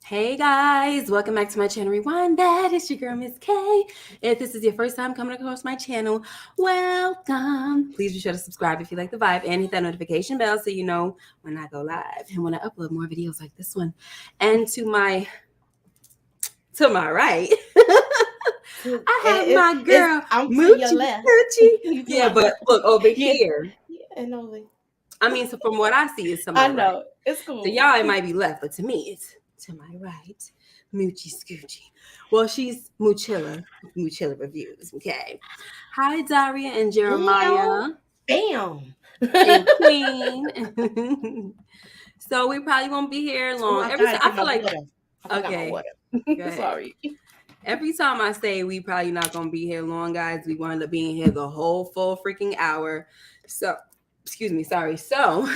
Hey guys, welcome back to my channel. Rewind that. It's your girl, Miss K. If this is your first time coming across my channel, welcome. Please be sure to subscribe if you like the vibe and hit that notification bell so you know when I go live and when I upload more videos like this one. And to my right, I have my girl, I'm to your Moochie left. Coochie. Yeah, but look over Yeah. here. Yeah, no. I mean, so from what I see, it's to I my right. know. It's cool. To y'all, it might be left, but to me, it's to my right. Moochie Scoochie. Well, she's Moochilla Reviews, okay? Hi, Daria and Jeremiah. Bam. And Queen. So we probably won't be here long. I feel like water. okay. Sorry. Every time I say we probably not gonna be here long, guys, we wind up being here the whole full freaking hour. So, excuse me, sorry. So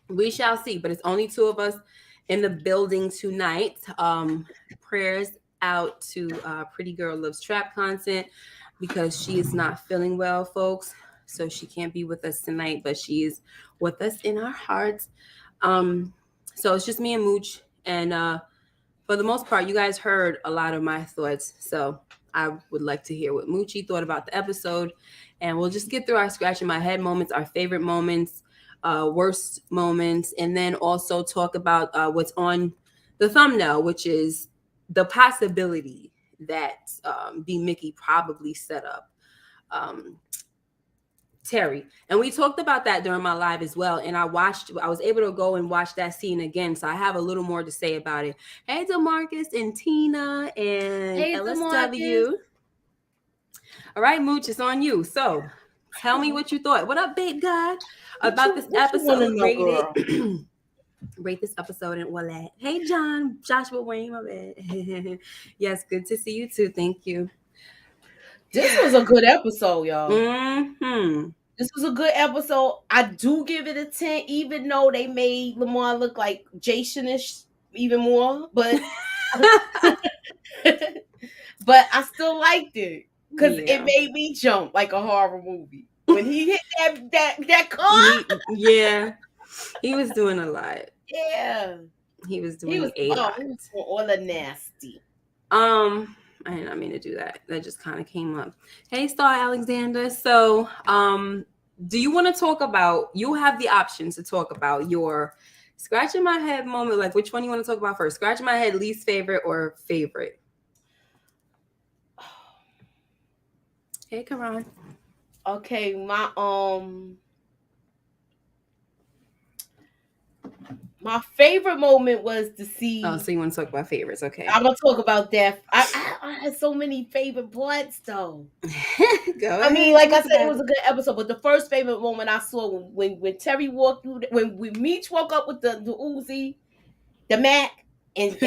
we shall see, but it's only two of us in the building tonight. Prayers out to Pretty Girl Loves Trap content because she is not feeling well, folks. So she can't be with us tonight, but she is with us in our hearts. So it's just me and Mooch, and for the most part, you guys heard a lot of my thoughts. So I would like to hear what Moochie thought about the episode, and we'll just get through our scratching my head moments, our favorite moments, worst moments, and then also talk about what's on the thumbnail, which is the possibility that B-Mickie probably set up Terry. And we talked about that during my live as well. And I was able to go and watch that scene again. So I have a little more to say about it. Hey, DeMarcus and Tina and Hey, LSW. All right, Mooch, it's on you. So tell me what you thought. What up, babe God? About this episode. Rate this episode and all that. Hey, Joshua Wayne, my bad. Yes, good to see you too. Thank you. This was a good episode, y'all. Mm-hmm. This was a good episode. I do give it a 10, even though they made Lamar look like Jason-ish even more. But but I still liked it because it made me jump like a horror movie when he hit that car. He was doing a lot. Yeah, he was doing a lot. He was doing all the nasty. I did not mean to do that. That just kind of came up. Hey, Star Alexander. So, do you want to talk about? You have the option to talk about your scratching my head moment. Like, which one you want to talk about first? Scratching my head, least favorite or favorite? Hey, Karan. Okay, my favorite moment was to see. Oh, so you want to talk about favorites? Okay, I'm gonna talk about that. I had so many favorite parts though. Go ahead. I mean, like I said, it was a good episode. But the first favorite moment I saw when Terry walked through, when Meech woke up with the Uzi, the Mac, and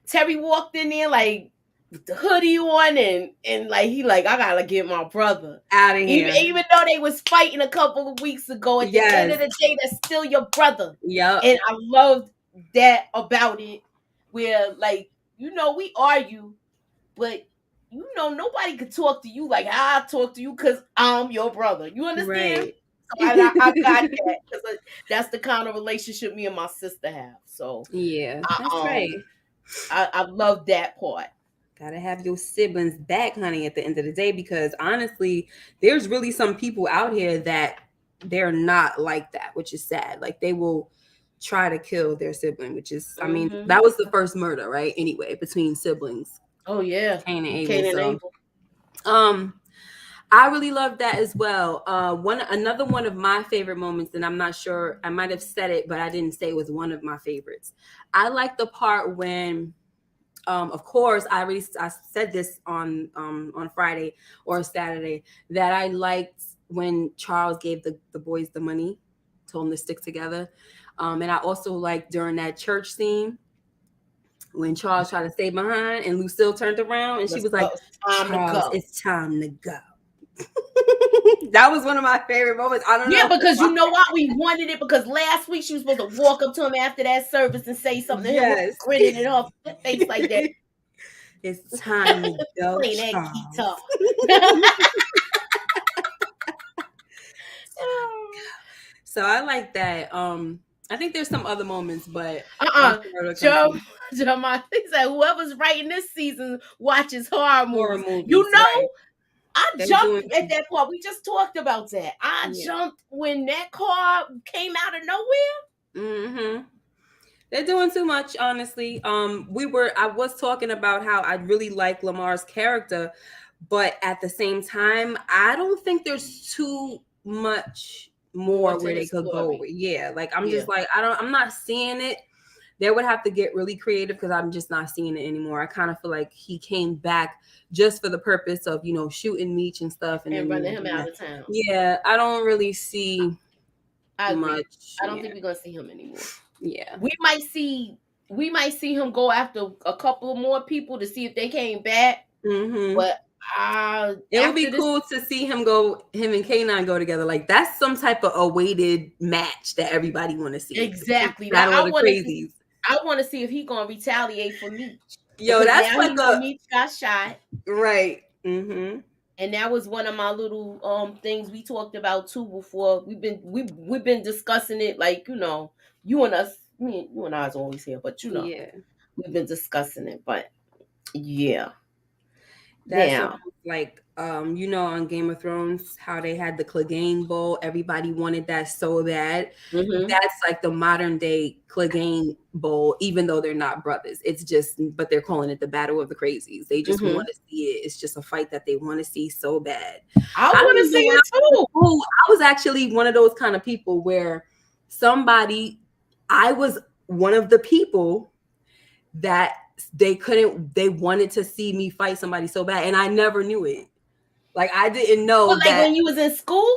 Terry walked in there like with the hoodie on and like he like I gotta get my brother out of here. Even though they was fighting a couple of weeks ago, at the end of the day, that's still your brother. Yeah, and I loved that about it. Where like we argue, but nobody could talk to you like how I talk to you because I'm your brother. You understand? Right. So I got that because that's the kind of relationship me and my sister have. So yeah, that's right. I love that part. Gotta have your siblings back, honey, at the end of the day, because honestly, there's really some people out here that they're not like that, which is sad. Like they will try to kill their sibling, which is, I mean, that was the first murder, right? Anyway, between siblings. Oh yeah, Cain and Abel. I really love that as well. Another one of my favorite moments, and I'm not sure, I might have said it, but I didn't say it was one of my favorites. I like the part when, of course, I said this on Friday or Saturday that I liked when Charles gave the boys the money, told them to stick together. And I also liked during that church scene when Charles tried to stay behind and Lucille turned around and she was like, Charles, it's time to go. That was one of my favorite moments. I don't know. Yeah, because you know why we wanted it? Because last week she was supposed to walk up to him after that service and say something to him, grinning in her face like that. It's time to go, play that guitar. So I like that. I think there's some other moments, but I'm Uh-uh. sure it'll come to Joe, me. Jeremiah, he said, whoever's writing this season watches horror Horror movies. You movies, right? know, I They're jumped doing. at that part. We just talked about that. I Yeah. jumped when that car came out of nowhere. Mm-hmm. They're doing too much, honestly. I was talking about how I really like Lamar's character, but at the same time, I don't think there's too much More more to where they his could go. story. Yeah, like I'm Yeah. just like I'm not seeing it. They would have to get really creative because I'm just not seeing it anymore. I kind of feel like he came back just for the purpose of shooting Meech and stuff, and And then running him doing out that. of town. Yeah, I don't really see I agree. much. I don't Yeah, think we're gonna see him anymore. yeah. We might see him go after a couple more people to see if they came back. Mm-hmm. But It would be after this, cool to see him and K9 go together. Like that's some type of awaited match that everybody want to see. exactly that Battle of I the want to see. Crazies. I want to see if he gonna retaliate for Meech Yo, because that's now like he know Meech got shot, right. Mm-hmm. and that was one of my little things we talked about too before. We've been discussing it like you and us, you and I is always here, but Yeah. we've been discussing it. But yeah, That's now. almost like on Game of Thrones how they had the Clegane Bowl. Everybody wanted that so bad. Mm-hmm. That's like the modern day Clegane Bowl, even though they're not brothers. It's just, but they're calling it the Battle of the Crazies. They just Mm-hmm. want to see it. It's just a fight that they want to see so bad. I I want to remember see when it too. I was actually one of those kind of people where I was one of the people that they wanted to see me fight somebody so bad, and I never knew it. Like I didn't know But like that. when you was in school.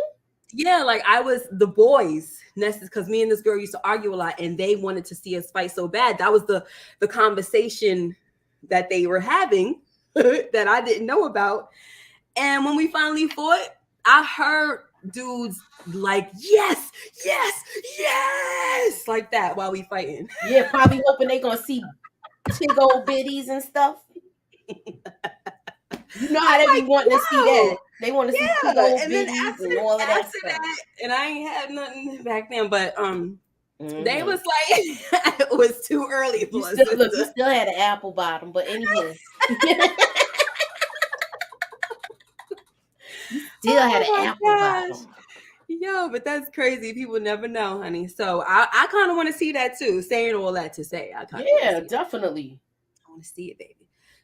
Yeah, like I was the boys, because me and this girl used to argue a lot, and they wanted to see us fight so bad. That was the conversation that they were having that I didn't know about. And when we finally fought, I heard dudes like yes, yes, yes, like that while we fighting. Yeah, probably hoping they gonna see big old biddies and stuff. You know how I'm they be like, wanting to see wow, that. They want to see big yeah. old And then biddies after and all of that after stuff. that, and I ain't had nothing back then, but they Mm-hmm. was like it was too early You for us. still look. You still had an apple bottom, but anywho, you still had an Oh apple my gosh. bottom. Yo, but that's crazy. People never know, honey. So I kind of want to see that too. Saying all that to say, I kind of want to Yeah, see it. definitely. I want to see it, baby.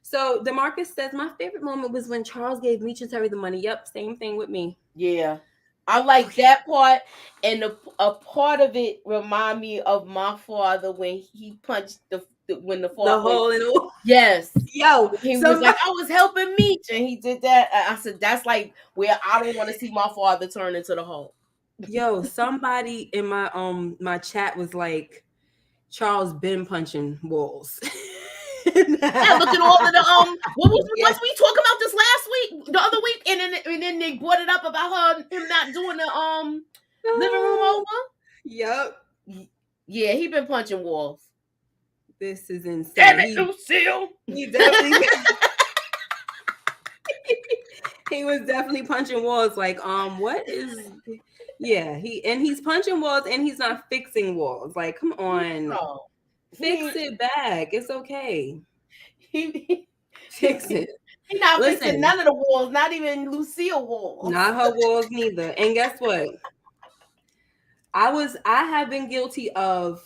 So DeMarcus says my favorite moment was when Charles gave Meech and Terry the money. Yep, same thing with me. Yeah, I like that part, and a part of it remind me of my father when he punched when the The fork went. whole and all. Yes. Yo, He was somebody. like, I was helping Meech, and he did that. I said, that's like where I don't want to see my father turn into the Hulk. Yo, somebody in my chat was like, Charles been punching walls. Yeah, look at all of the Yes. was we talking about this last week, the other week, and then they brought it up about him not doing the living room over. Yep. Yeah, he been punching walls. This is insane. Damn it, Lucille. He definitely he was definitely punching walls. Like, what is yeah, he's punching walls and he's not fixing walls. Like, come on. No. Fix it back. It's okay. He Fix it. He not fixing Listen, none of the walls, not even Lucille walls. not her walls neither. And guess what? I have been guilty of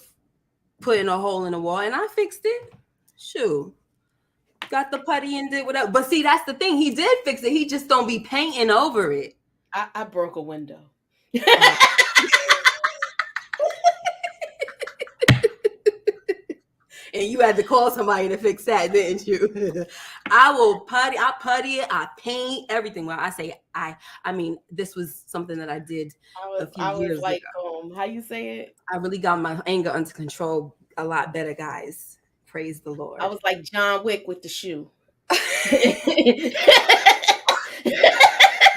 putting a hole in the wall and I fixed it. Shoo. Got the putty and did whatever. But see, that's the thing. He did fix it. He just don't be painting over it. I broke a window. And you had to call somebody to fix that, didn't you? I putty it, I paint everything. Well, I say I mean, this was something that I did a few years like, ago. how you say it? I really got my anger under control a lot better, guys. Praise the Lord. I was like John Wick with the shoe.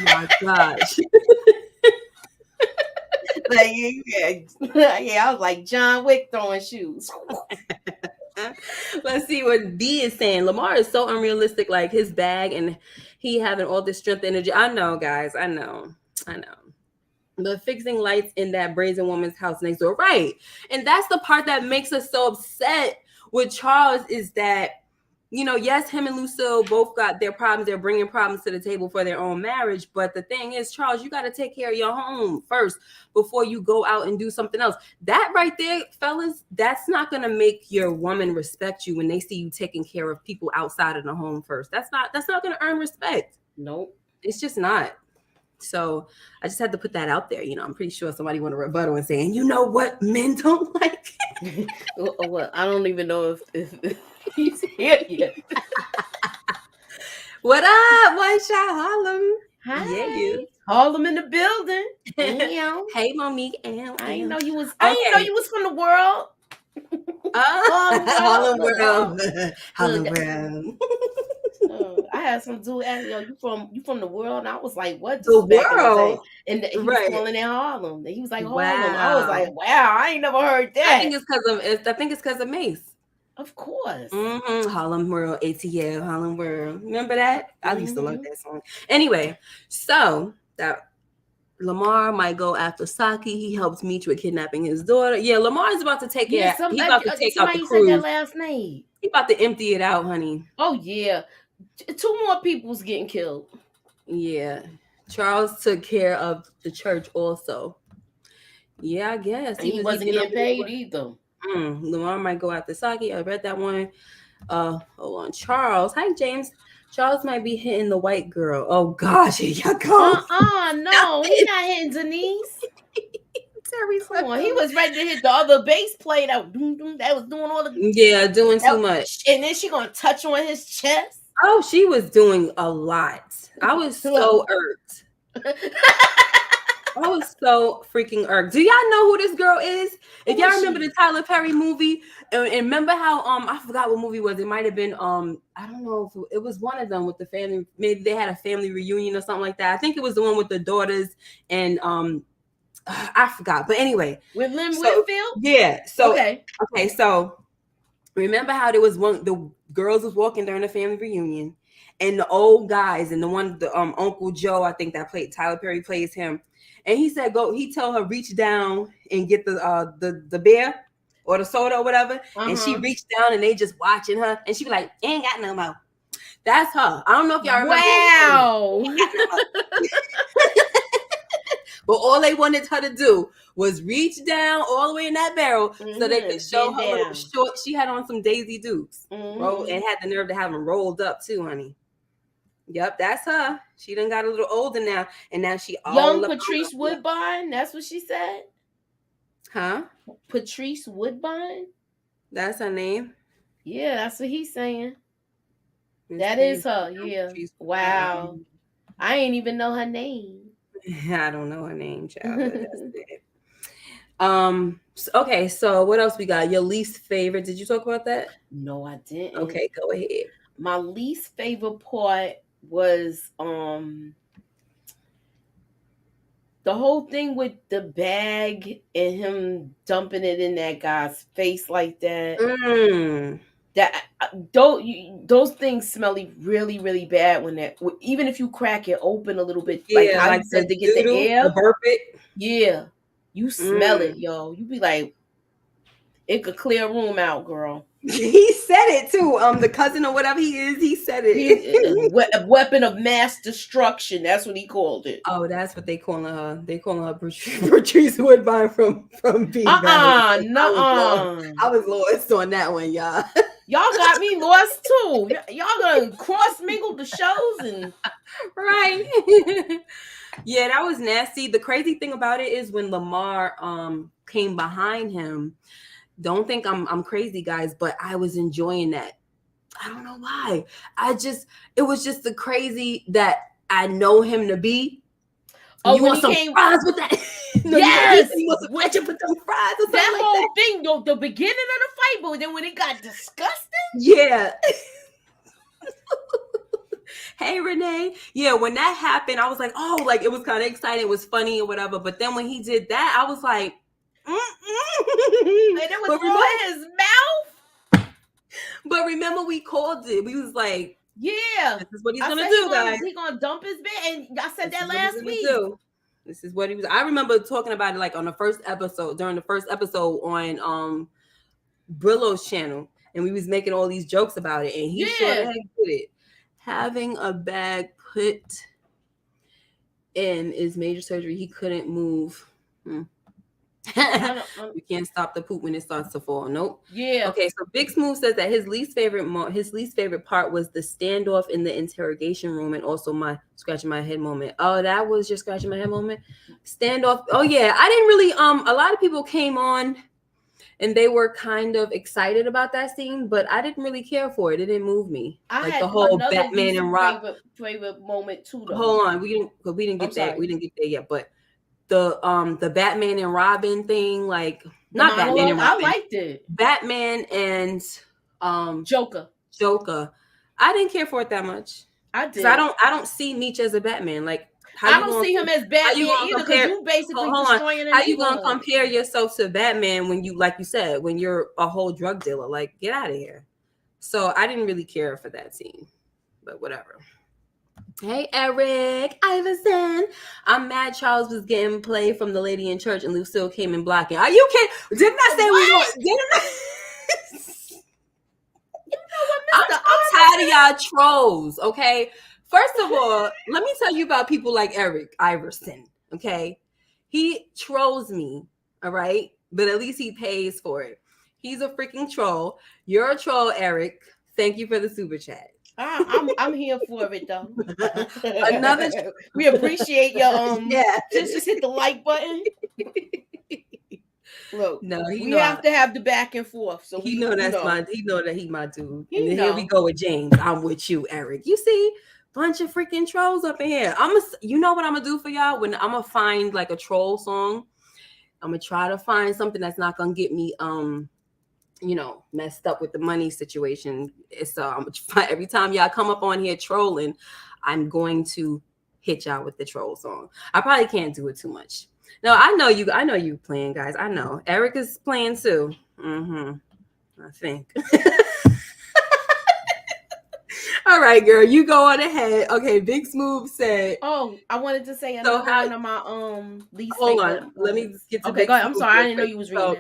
My gosh. Like, yeah, I was like John Wick throwing shoes. Let's see what D is saying. Lamar is so unrealistic, like his bag and he having all this strength energy. I know, guys. I know. The fixing lights in that brazen woman's house next door. Right. And that's the part that makes us so upset with Charles is that, yes, him and Lucille both got their problems. They're bringing problems to the table for their own marriage. But the thing is, Charles, you got to take care of your home first before you go out and do something else. That right there, fellas, that's not going to make your woman respect you when they see you taking care of people outside of the home first. That's not going to earn respect. Nope. It's just not. So I just had to put that out there. I'm pretty sure somebody want to rebuttal and saying, you know what men don't like? Well, I don't even know if he's here yet. What up, White Shot Harlem? Hi. Yeah, you. Harlem in the building. Hey, Monique. I didn't know you was. I didn't know you was from the world. Harlem world. Harlem world. I had some dude ask, "Yo, you from the world?" And I was like, "What?" The world. And he was calling it Harlem. And he was like, "Harlem." Wow. I was like, "Wow, I ain't never heard that." I think it's because of Mace. Of course. Harlem World, ATL, Harlem World. Remember that? I used to love that song. Anyway, so that Lamar might go after Saki. He helps Mitra kidnapping his daughter. Yeah, Lamar is about to take it. He's about to take out the cruise. Said that last name. He about to empty it out, honey. Oh yeah, 2 more people's getting killed. Yeah, Charles took care of the church also. Yeah, I guess he wasn't getting paid either. Lamar might go after Saki. I read that one. Hold on, Charles. Hi, James. Charles might be hitting the white girl. Oh gosh, here you go. No, he's not hitting Denise. Come on, he was ready to hit the other bass player that was doing all the doing too much. And then she gonna touch on his chest. Oh, she was doing a lot. I was so irked. I was so freaking irked. Do y'all know who this girl is? If y'all remember the Tyler Perry movie, and remember how I forgot what movie it was. It might have been I don't know if it was one of them with the family. Maybe they had a family reunion or something like that. I think it was the one with the daughters and I forgot. But anyway, with Lynn Whitfield. Yeah. So okay. So remember how there was the girls was walking during the family reunion, and the old guys and the Uncle Joe, I think that played Tyler Perry plays him. And he said, he told her, reach down and get the beer or the soda or whatever. And she reached down and they just watching her. And she be like, ain't got no more. That's her. I don't know if y'all remember. Wow. But all they wanted her to do was reach down all the way in that barrel so they could show her little short. She had on some Daisy Dukes. And had the nerve to have them rolled up too, honey. Yep, that's her. She done got a little older now, and now she young Patrice Woodbine. That's what she said. Huh? Patrice Woodbine. That's her name. Yeah, that's what he's saying. That is her. Yeah. Wow. I ain't even know her name. I don't know her name, child. But that's it. Okay. So what else we got? Your least favorite? Did you talk about that? No, I didn't. Okay, go ahead. My least favorite part was the whole thing with the bag and him dumping it in that guy's face like that. That those things smell really, really bad when even if you crack it open a little bit, like how you said to get the air, the burp it. Yeah, you smell it, yo. You be like, it could clear a room out, girl. He said it too. The cousin or whatever he is, he said it. A weapon of mass destruction. That's what he called it. Oh, that's what they calling her. They calling her Patrice Woodbine from B-Mickie. No. I was lost on that one, y'all. Y'all got me lost too. Y'all gonna cross mingle the shows and right. Yeah, that was nasty. The crazy thing about it is when Lamar came behind him. Don't think I'm crazy, guys, but I was enjoying that. I don't know why. It was just the crazy that I know him to be. Oh, you want some fries with that? No, yes. You want some ketchup with some fries or something that like whole that? thing, though, the beginning of the fight, but then when it got disgusting. Yeah. Hey, Renee. Yeah, when that happened, I was like, oh, like it was kind of exciting. It was funny or whatever. But then when he did that, I was like, and it was on his mouth. But remember, we called it. We was like, yeah, this is what he's gonna do, guys. He's gonna dump his bed, and I said that last week. This is what he was. I remember talking about it like on the first episode, during the first episode on Brillo's channel, and we was making all these jokes about it, and he sure the Yeah. heck did it. Having a bag put in is major surgery. He couldn't move. You can't stop the poop when it starts to fall. Nope. Yeah. Okay, so Big Smooth says that his least favorite part was the standoff in the interrogation room, and also my scratching my head moment. Oh, that was your scratching my head moment. Standoff. Oh yeah, I didn't really. A lot of people came on, and they were kind of excited about that scene, but I didn't really care for it. It didn't move me. I like had the whole another Batman and Rob. favorite moment too, though. Hold on, we didn't get that. We didn't get there yet, but the Batman and Robin thing, like not Batman and Robin. I liked it. Batman and Joker. I didn't care for it that much. I did. I don't see Meech as a Batman. Like I don't see him as Batman either, because you basically destroying how you gonna compare yourself to Batman when you, like you said, when you're a whole drug dealer? Like, get out of here. So I didn't really care for that scene, but whatever. Hey, Eric Iverson. I'm mad Charles was getting play from the lady in church and Lucille came in blocking. Are you kidding? Didn't I say we were? Didn't I? You know what, Mr. I'm tired of y'all trolls, okay? First of all, let me tell you about people like Eric Iverson, okay? He trolls me, all right? But at least he pays for it. He's a freaking troll. You're a troll, Eric. Thank you for the super chat. I'm here for it though. We appreciate your just hit the like button. Look, no, we have to have the back and forth. So he know that he my dude. And then here we go with James. I'm with you, Eric. You see, bunch of freaking trolls up in here. You know what I'm gonna do for y'all? When I'm gonna find like a troll song, I'm gonna try to find something that's not gonna get me messed up with the money situation. So every time y'all come up on here trolling, I'm going to hit y'all with the troll song. I probably can't do it too much. No, I know you playing, guys. I know. Eric is playing too. I think. All right, girl, you go on ahead. Okay, Big Smooth said. Oh, I wanted to say another one of my least. Hold on, let me get to. Okay, go ahead. I'm sorry, I didn't know you was reading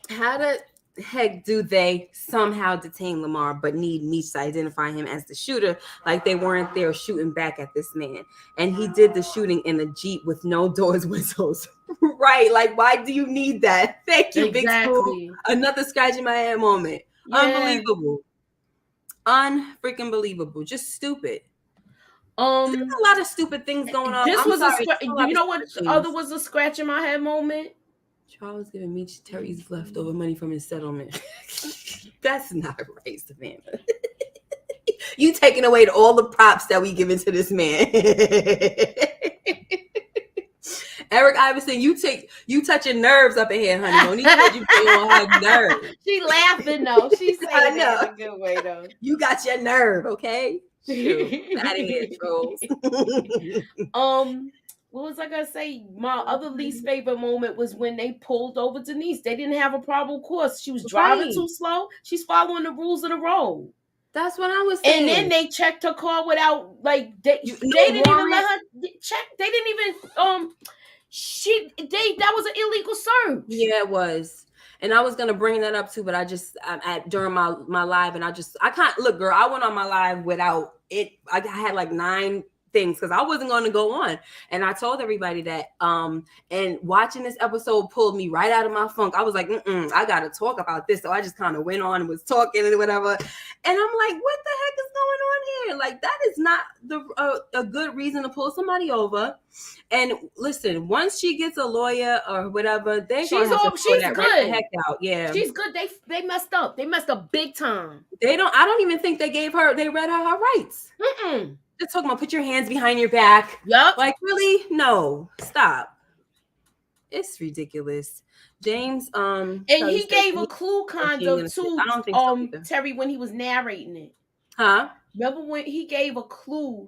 that. How the heck do they somehow detain Lamar but need Meech to identify him as the shooter, like they weren't there shooting back at this man? And he did the shooting in a Jeep with no doors, windows. Right? Like, why do you need that? Thank you, Big Smooth. Another scratching my head moment. Yeah. Unbelievable. Unfreaking believable. Just stupid. There's a lot of stupid things going on. This was you know what other was a scratch in my head moment? Charles giving Meech Terry's leftover money from his settlement. That's not right, Savannah. You taking away all the props that we giving to this man. Eric Iverson, you touching nerves up in here, honey. Don't even you play on her nerves. She laughing though. She's saying that in a good way though. You got your nerve, okay? Out of here, trolls. What was I gonna say? My other least favorite moment was when they pulled over Denise. They didn't have a probable cause. She was driving too slow. She's following the rules of the road. That's what I was saying. And then they checked her car without they didn't even let her check. They didn't even that was an illegal search. Yeah, it was. And I was gonna bring that up too, but during my live, and I can't look, girl. I went on my live without it. I had like 9 things because I wasn't going to go on, and I told everybody that. And watching this episode pulled me right out of my funk. I was like, I gotta talk about this. So I just kind of went on and was talking and whatever. And I'm like, what the heck is going on here? Like, that is not a good reason to pull somebody over. And listen, once she gets a lawyer or whatever, she's good. Right the heck out. Yeah, she's good. They messed up. They messed up big time. I don't even think they read her rights. Just talking about put your hands behind your back. Yep. Like, really? No. Stop. It's ridiculous. James, and he gave a clue kind of to I don't think so Terry when he was narrating it. Huh? Remember when he gave a clue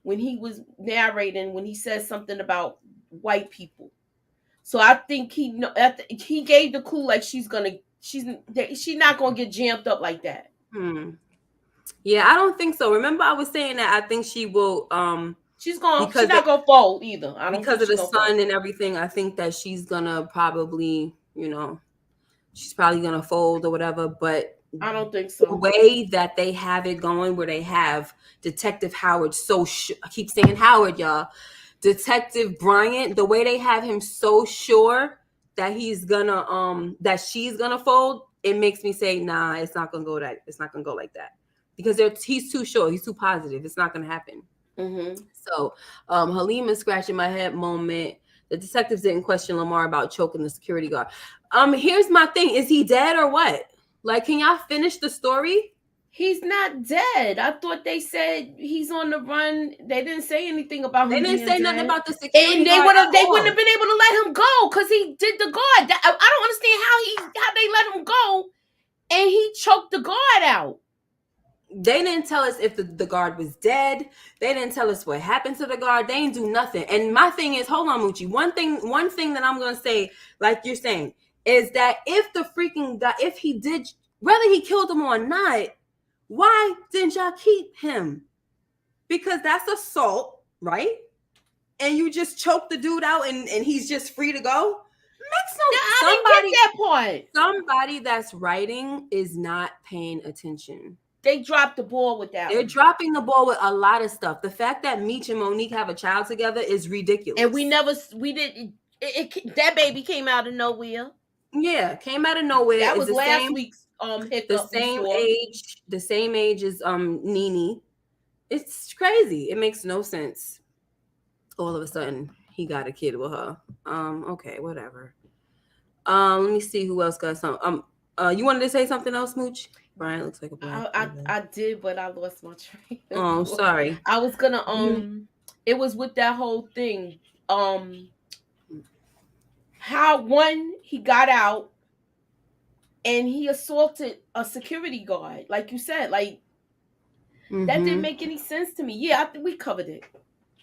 when he was narrating, when he said something about white people. So I think he gave the clue like she's not gonna get jammed up like that. Yeah, I don't think so. Remember, I was saying that I think she will She's because not gonna fold either. I don't think because of she's the gonna fold. son and everything. I think that she's gonna probably, she's probably gonna fold or whatever. But I don't think the so. way that they have it going, where they have Detective Howard, I keep saying Howard, y'all. Detective Bryant, the way they have him so sure that that she's gonna fold, it makes me say, nah, it's not gonna go like that. Because he's too sure, he's too positive. It's not gonna happen. Mm-hmm. So Halim is scratching my head moment. The detectives didn't question Lamar about choking the security guard. Here's my thing. Is he dead or what? Like, can y'all finish the story? He's not dead. I thought they said he's on the run. They didn't say anything about They him didn't being say nothing dead. about the security And guard at they all. wouldn't have been able to let him go because he did the guard. I don't understand how they let him go and he choked the guard out. They didn't tell us if the guard was dead. They didn't tell us what happened to the guard. They didn't do nothing. And my thing is, hold on, Moochie. One thing that I'm gonna say, like you're saying, is that if the freaking guy, if he did, whether he killed him or not, why didn't y'all keep him? Because that's assault, right? And you just choke the dude out and he's just free to go. Makes no I didn't get that part. Somebody that's writing is not paying attention. They dropped the ball with that. They're dropping the ball with a lot of stuff. The fact that Meech and Monique have a child together is ridiculous. And we didn't. That baby came out of nowhere. Yeah, came out of nowhere. That was last week's hiccup. The same age as Nene. It's crazy. It makes no sense. All of a sudden, he got a kid with her. Okay, whatever. Let me see who else got some. You wanted to say something else, Mooch? Brian looks like a black. I did, but I lost my train. Oh, sorry. I was gonna it was with that whole thing. How he got out and he assaulted a security guard, like you said, like that didn't make any sense to me. Yeah, I think we covered it.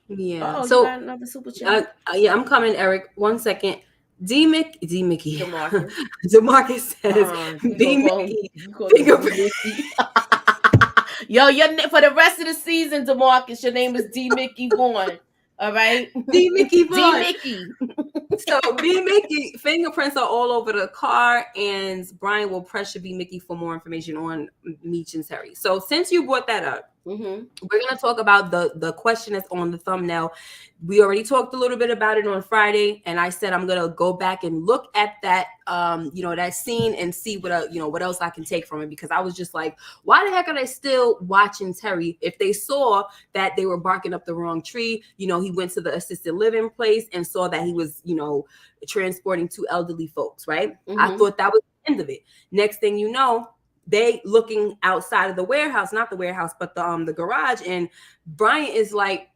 Yeah. So you got another super chat. Yeah, I'm coming, Eric. 1 second. D-Mickie. DeMarcus says, B-Mickie. Yo, for the rest of the season, DeMarcus, your name is D-Mickie Vaughn. All right? D-Mickie Vaughn. D-Mickie. So B-Mickie fingerprints are all over the car, and Brian will pressure B-Mickie for more information on Meech and Terry. So since you brought that up, we're going to talk about the question that's on the thumbnail. We already talked a little bit about it on Friday, and I said I'm going to go back and look at that, that scene and see what else I can take from it, because I was just like, why the heck are they still watching Terry if they saw that they were barking up the wrong tree? He went to the assisted living place and saw that he was, transporting 2 elderly folks, right? I thought that was the end of it. Next thing you know, they looking outside of the warehouse, not the warehouse, but the garage. And Bryant is like,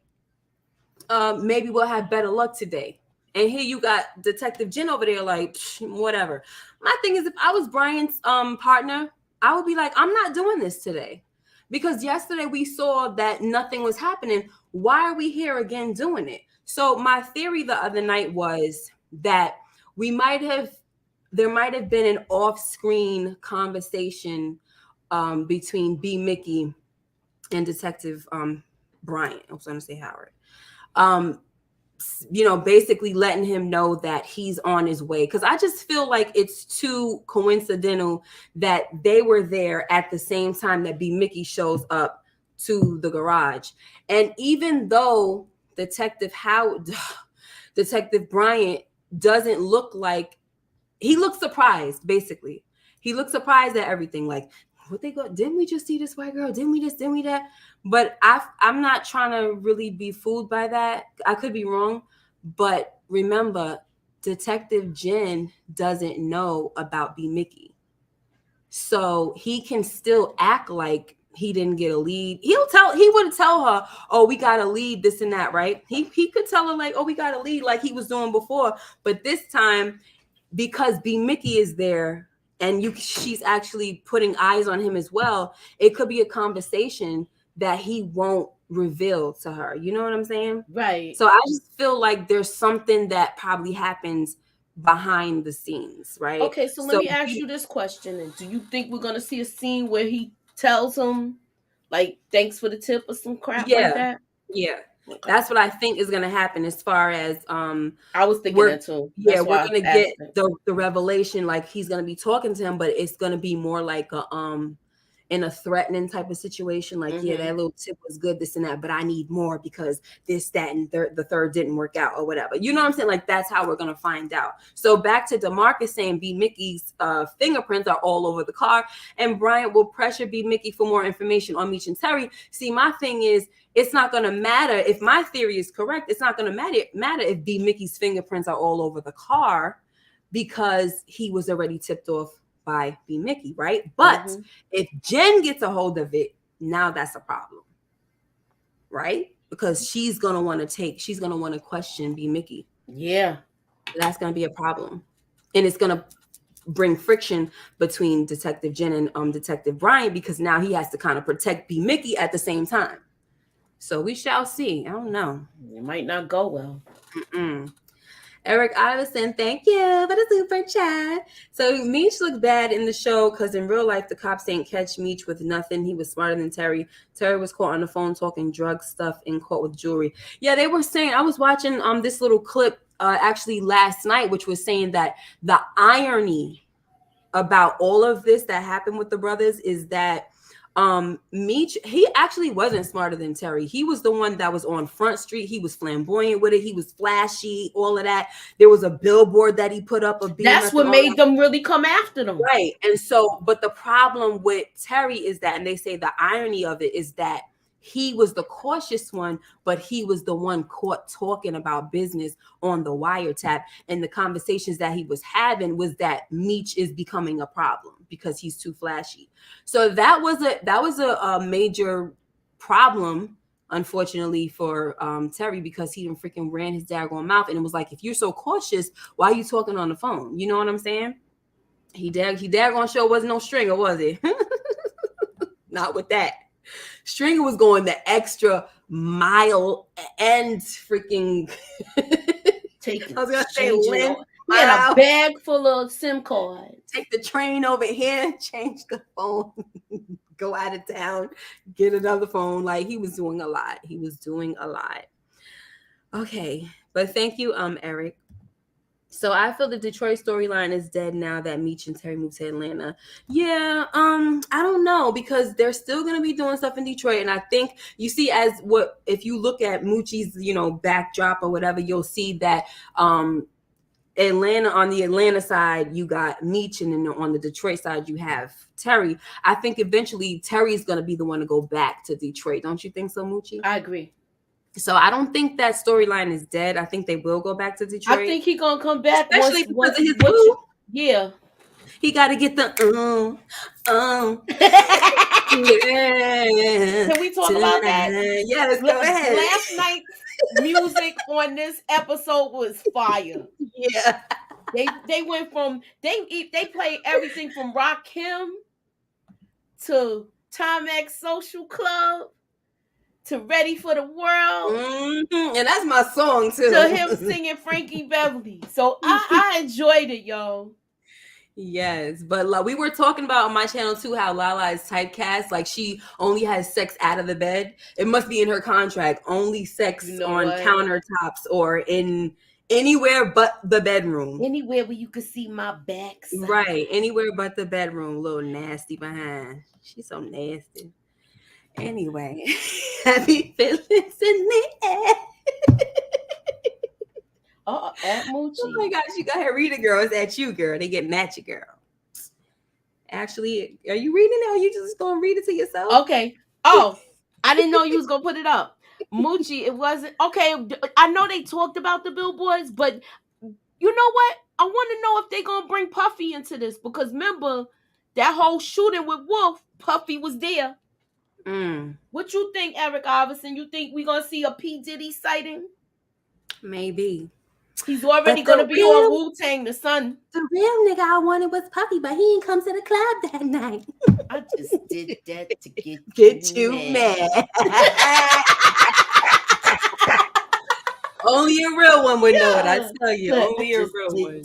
maybe we'll have better luck today. And here you got Detective Jen over there like, whatever. My thing is, if I was Bryant's partner, I would be like, I'm not doing this today. Because yesterday we saw that nothing was happening. Why are we here again doing it? So my theory the other night was that there might have been an off-screen conversation between B-Mickie and Detective Bryant. I was going to say Howard. Basically letting him know that he's on his way. Because I just feel like it's too coincidental that they were there at the same time that B-Mickie shows up to the garage. And even though Detective Bryant doesn't look like, he looks surprised, basically. He looks surprised at everything. Like, didn't we just see this white girl? Didn't we that? But I'm not trying to really be fooled by that. I could be wrong. But remember, Detective Jen doesn't know about B-Mickie. So he can still act like he didn't get a lead. He would tell her, oh, we got a lead, this and that, right? He could tell her like, oh, we got a lead, like he was doing before. But this time, because B-Mickie is there and she's actually putting eyes on him as well, it could be a conversation that he won't reveal to her. You know what I'm saying? Right. So I just feel like there's something that probably happens behind the scenes, right? Okay, so let me ask you this question. And do you think we're going to see a scene where he tells him, like, thanks for the tip or some crap like that? Yeah. Okay. That's what I think is gonna happen as far as I was thinking we're that too. yeah, That's we're why gonna I get asked it. the revelation, like he's gonna be talking to him, but it's gonna be more like a in a threatening type of situation, like, yeah, Mm-hmm. that little tip was good, this and that, but I need more because this, that, and the third didn't work out or whatever. You know what I'm saying? Like, that's how we're gonna find out. So back to DeMarcus saying B-Mickie's fingerprints are all over the car, and Bryant will pressure B-Mickie for more information on Meech and Terry. See, my thing is, it's not going to matter if my theory is correct. It's not going to matter if B-Mickie's fingerprints are all over the car because he was already tipped off by B-Mickie, right? But Mm-hmm. if Jen gets a hold of it, now that's a problem, right? Because she's going to want to question B-Mickie. Yeah. That's going to be a problem. And it's going to bring friction between Detective Jen and Detective Bryant, because now he has to kind of protect B-Mickie at the same time. So we shall see. I don't know. It might not go well. Mm-mm. Eric Iverson, thank you for the super chat. So Meech looked bad in the show because in real life the cops didn't catch Meech with nothing. He was smarter than Terry. Terry was caught on the phone talking drug stuff and caught with jewelry. Yeah, they were saying, I was watching this little clip actually last night, which was saying that the irony about all of this that happened with the brothers is that Meech, he actually wasn't smarter than Terry. He was the one that was on Front Street. He was flamboyant with it. He was flashy, all of that. There was a billboard that he put up of That's BMF and what all made that. them really come after them. Right. And so, but the problem with Terry is that, and they say the irony of it is that he was the cautious one, but he was the one caught talking about business on the wiretap. And the conversations that he was having was that Meech is becoming a problem because he's too flashy. So that was a major problem, unfortunately, for Terry, because he didn't freaking ran his daggone mouth. And it was like, if you're so cautious, why are you talking on the phone? You know what I'm saying? He daggone sure wasn't no Stringer, was he? Not with that. Stringer was going the extra mile and freaking Taking, I was gonna say changing. Lynn. He had a bag full of SIM cards. Take the train over here, change the phone, go out of town, get another phone. Like, he was doing a lot. He was doing a lot. Okay, but thank you, Eric. So I feel the Detroit storyline is dead now that Meech and Terry moved to Atlanta. Yeah, I don't know, because they're still gonna be doing stuff in Detroit, and I think you see, as what if you look at Moochie's, backdrop or whatever, you'll see that Atlanta, on the Atlanta side, you got Meech, and then on the Detroit side, you have Terry. I think eventually Terry's gonna be the one to go back to Detroit. Don't you think so, Moochie? I agree. So I don't think that storyline is dead. I think they will go back to Detroit. I think he's gonna come back, especially because of his boo. Yeah. He got to get the yeah. Can we talk about that? Yes, go ahead. Last night's music on this episode was fire. Yeah. They went from they played everything from Rakim to Timex Social Club to Ready for the World. Mm-hmm. And that's my song too. To him singing Frankie Beverly. So I enjoyed it, yo. Yes, but like we were talking about on my channel too, how Lala is typecast. Like, she only has sex out of the bed. It must be in her contract. Only sex on countertops or in anywhere but the bedroom. Anywhere where you could see my back. Right. Anywhere but the bedroom. Little nasty behind. She's so nasty. Anyway, happy feelings in the air. At Moochie. Oh my gosh, you got her reading, girl. It's at you, girl. They getting at you, girl. Actually, are you reading it, or are you just gonna read it to yourself? Okay. Oh, I didn't know you was gonna put it up. Moochie, it wasn't okay. I know they talked about the billboards, but you know what? I want to know if they gonna bring Puffy into this, because remember that whole shooting with Wolf, Puffy was there. What you think, Eric Iverson? You think we gonna see a P. Diddy sighting? Maybe. He's already gonna be on Wu-Tang, the son. The real nigga I wanted was Puffy, but he didn't come to the club that night. I just did that to get you mad. Only a real one would know it. I tell you, only a real one.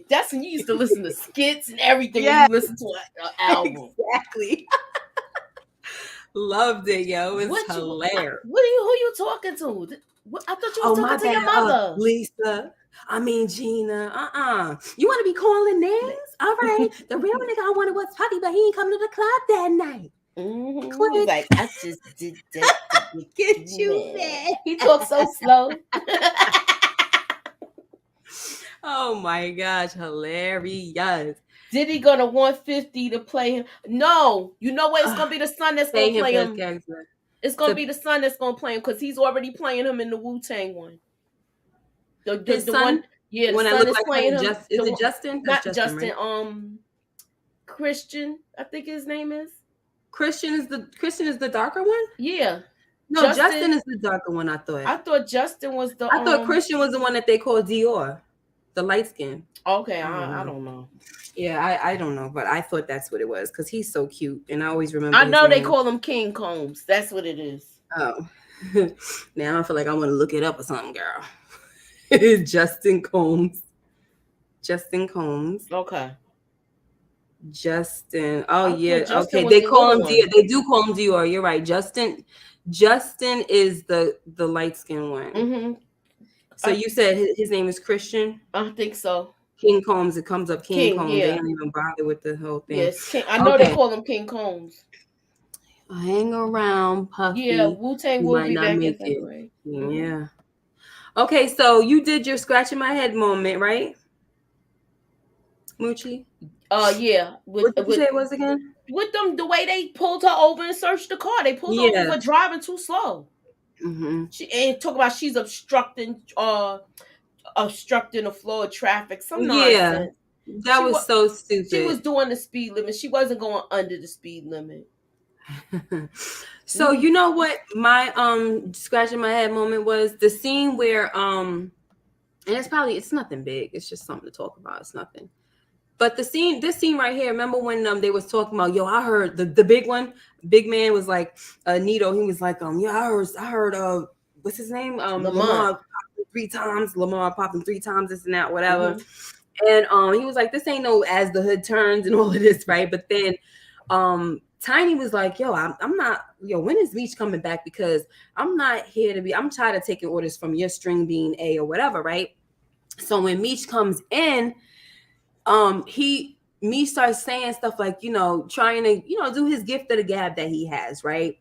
That's when you used to listen to skits and everything. Yeah. When you listen to an album. Exactly. Loved it, yo. It was What you? hilarious. What are you? Who you talking to? I thought you was Oh, talking my to your bad. mother. Lisa. I mean, Gina. You want to be calling names? All right. The real nigga I wanted was Puppy, but he ain't coming to the club that night. He's Click. like, I just did that to get Get you you mad. mad. He talks so slow. Oh my gosh, hilarious. Did he gonna 150 to play him? No. You know what? It's gonna Ugh, be the son that's pay gonna him play for his him. character. It's gonna To be the son that's gonna play him because he's already playing him in the Wu-Tang one. his The son, one, yeah, the the one that son looked is like playing him. him. Is The it one, Justin? That's not Justin, Justin. right? Christian, I think his name is. Christian is the darker one. Yeah, No, Justin Justin. is the darker one. I thought. I thought Justin was the I thought Christian was the one that they called Dior, the light skin. Okay, I don't I know. don't know. Yeah, I don't know, but I thought that's what it was because he's so cute, and I always remember I his know they name. call him King Combs. That's what it is. Oh, now I feel like I want to look it up or something, girl. Justin Combs. Justin Combs. Okay. Justin. Oh I yeah. thought Justin Okay. was They the call little him one. Dior. They do call him Dior. You're right. Justin is the light skinned one. Mm-hmm. So you said his name is Christian? I think so. King Combs. It comes up King King, Combs. They yeah. don't even bother with the whole thing. Yes, King. I know they Okay. call him King Combs. Hang around, Yeah, Puffy. Wu-Tang You will might be not back in make it. February. Mm-hmm. Yeah. Okay, so you did your scratching my head moment, right? Moochie? Yeah. What did you say it was again? With them, the way they pulled her over and searched the car, they pulled her over Yeah. for driving too slow. Mm-hmm. She and talk about she's obstructing the flow of traffic. Some Yeah. nonsense. That was so She was stupid. doing the speed limit. She wasn't going under the speed limit. So you know what my scratching my head moment was? The scene where and it's nothing big, it's just something to talk about. It's nothing. But this scene right here, remember when they was talking about, yo, I heard the big one, big man was like Nito, he was like, yeah, I heard what's his name? Lamont. Lamar popping 3 times, Lamar popping 3 times, this and that, whatever. Mm-hmm. And he was like, this ain't no as the hood turns and all of this, right? But then Tiny was like, yo, I'm not, yo, when is Meech coming back? Because I'm not here to be, I'm tired of taking orders from your string being A or whatever, right? So when Meech comes in, Meech starts saying stuff like, trying to, do his gift of the gab that he has, right?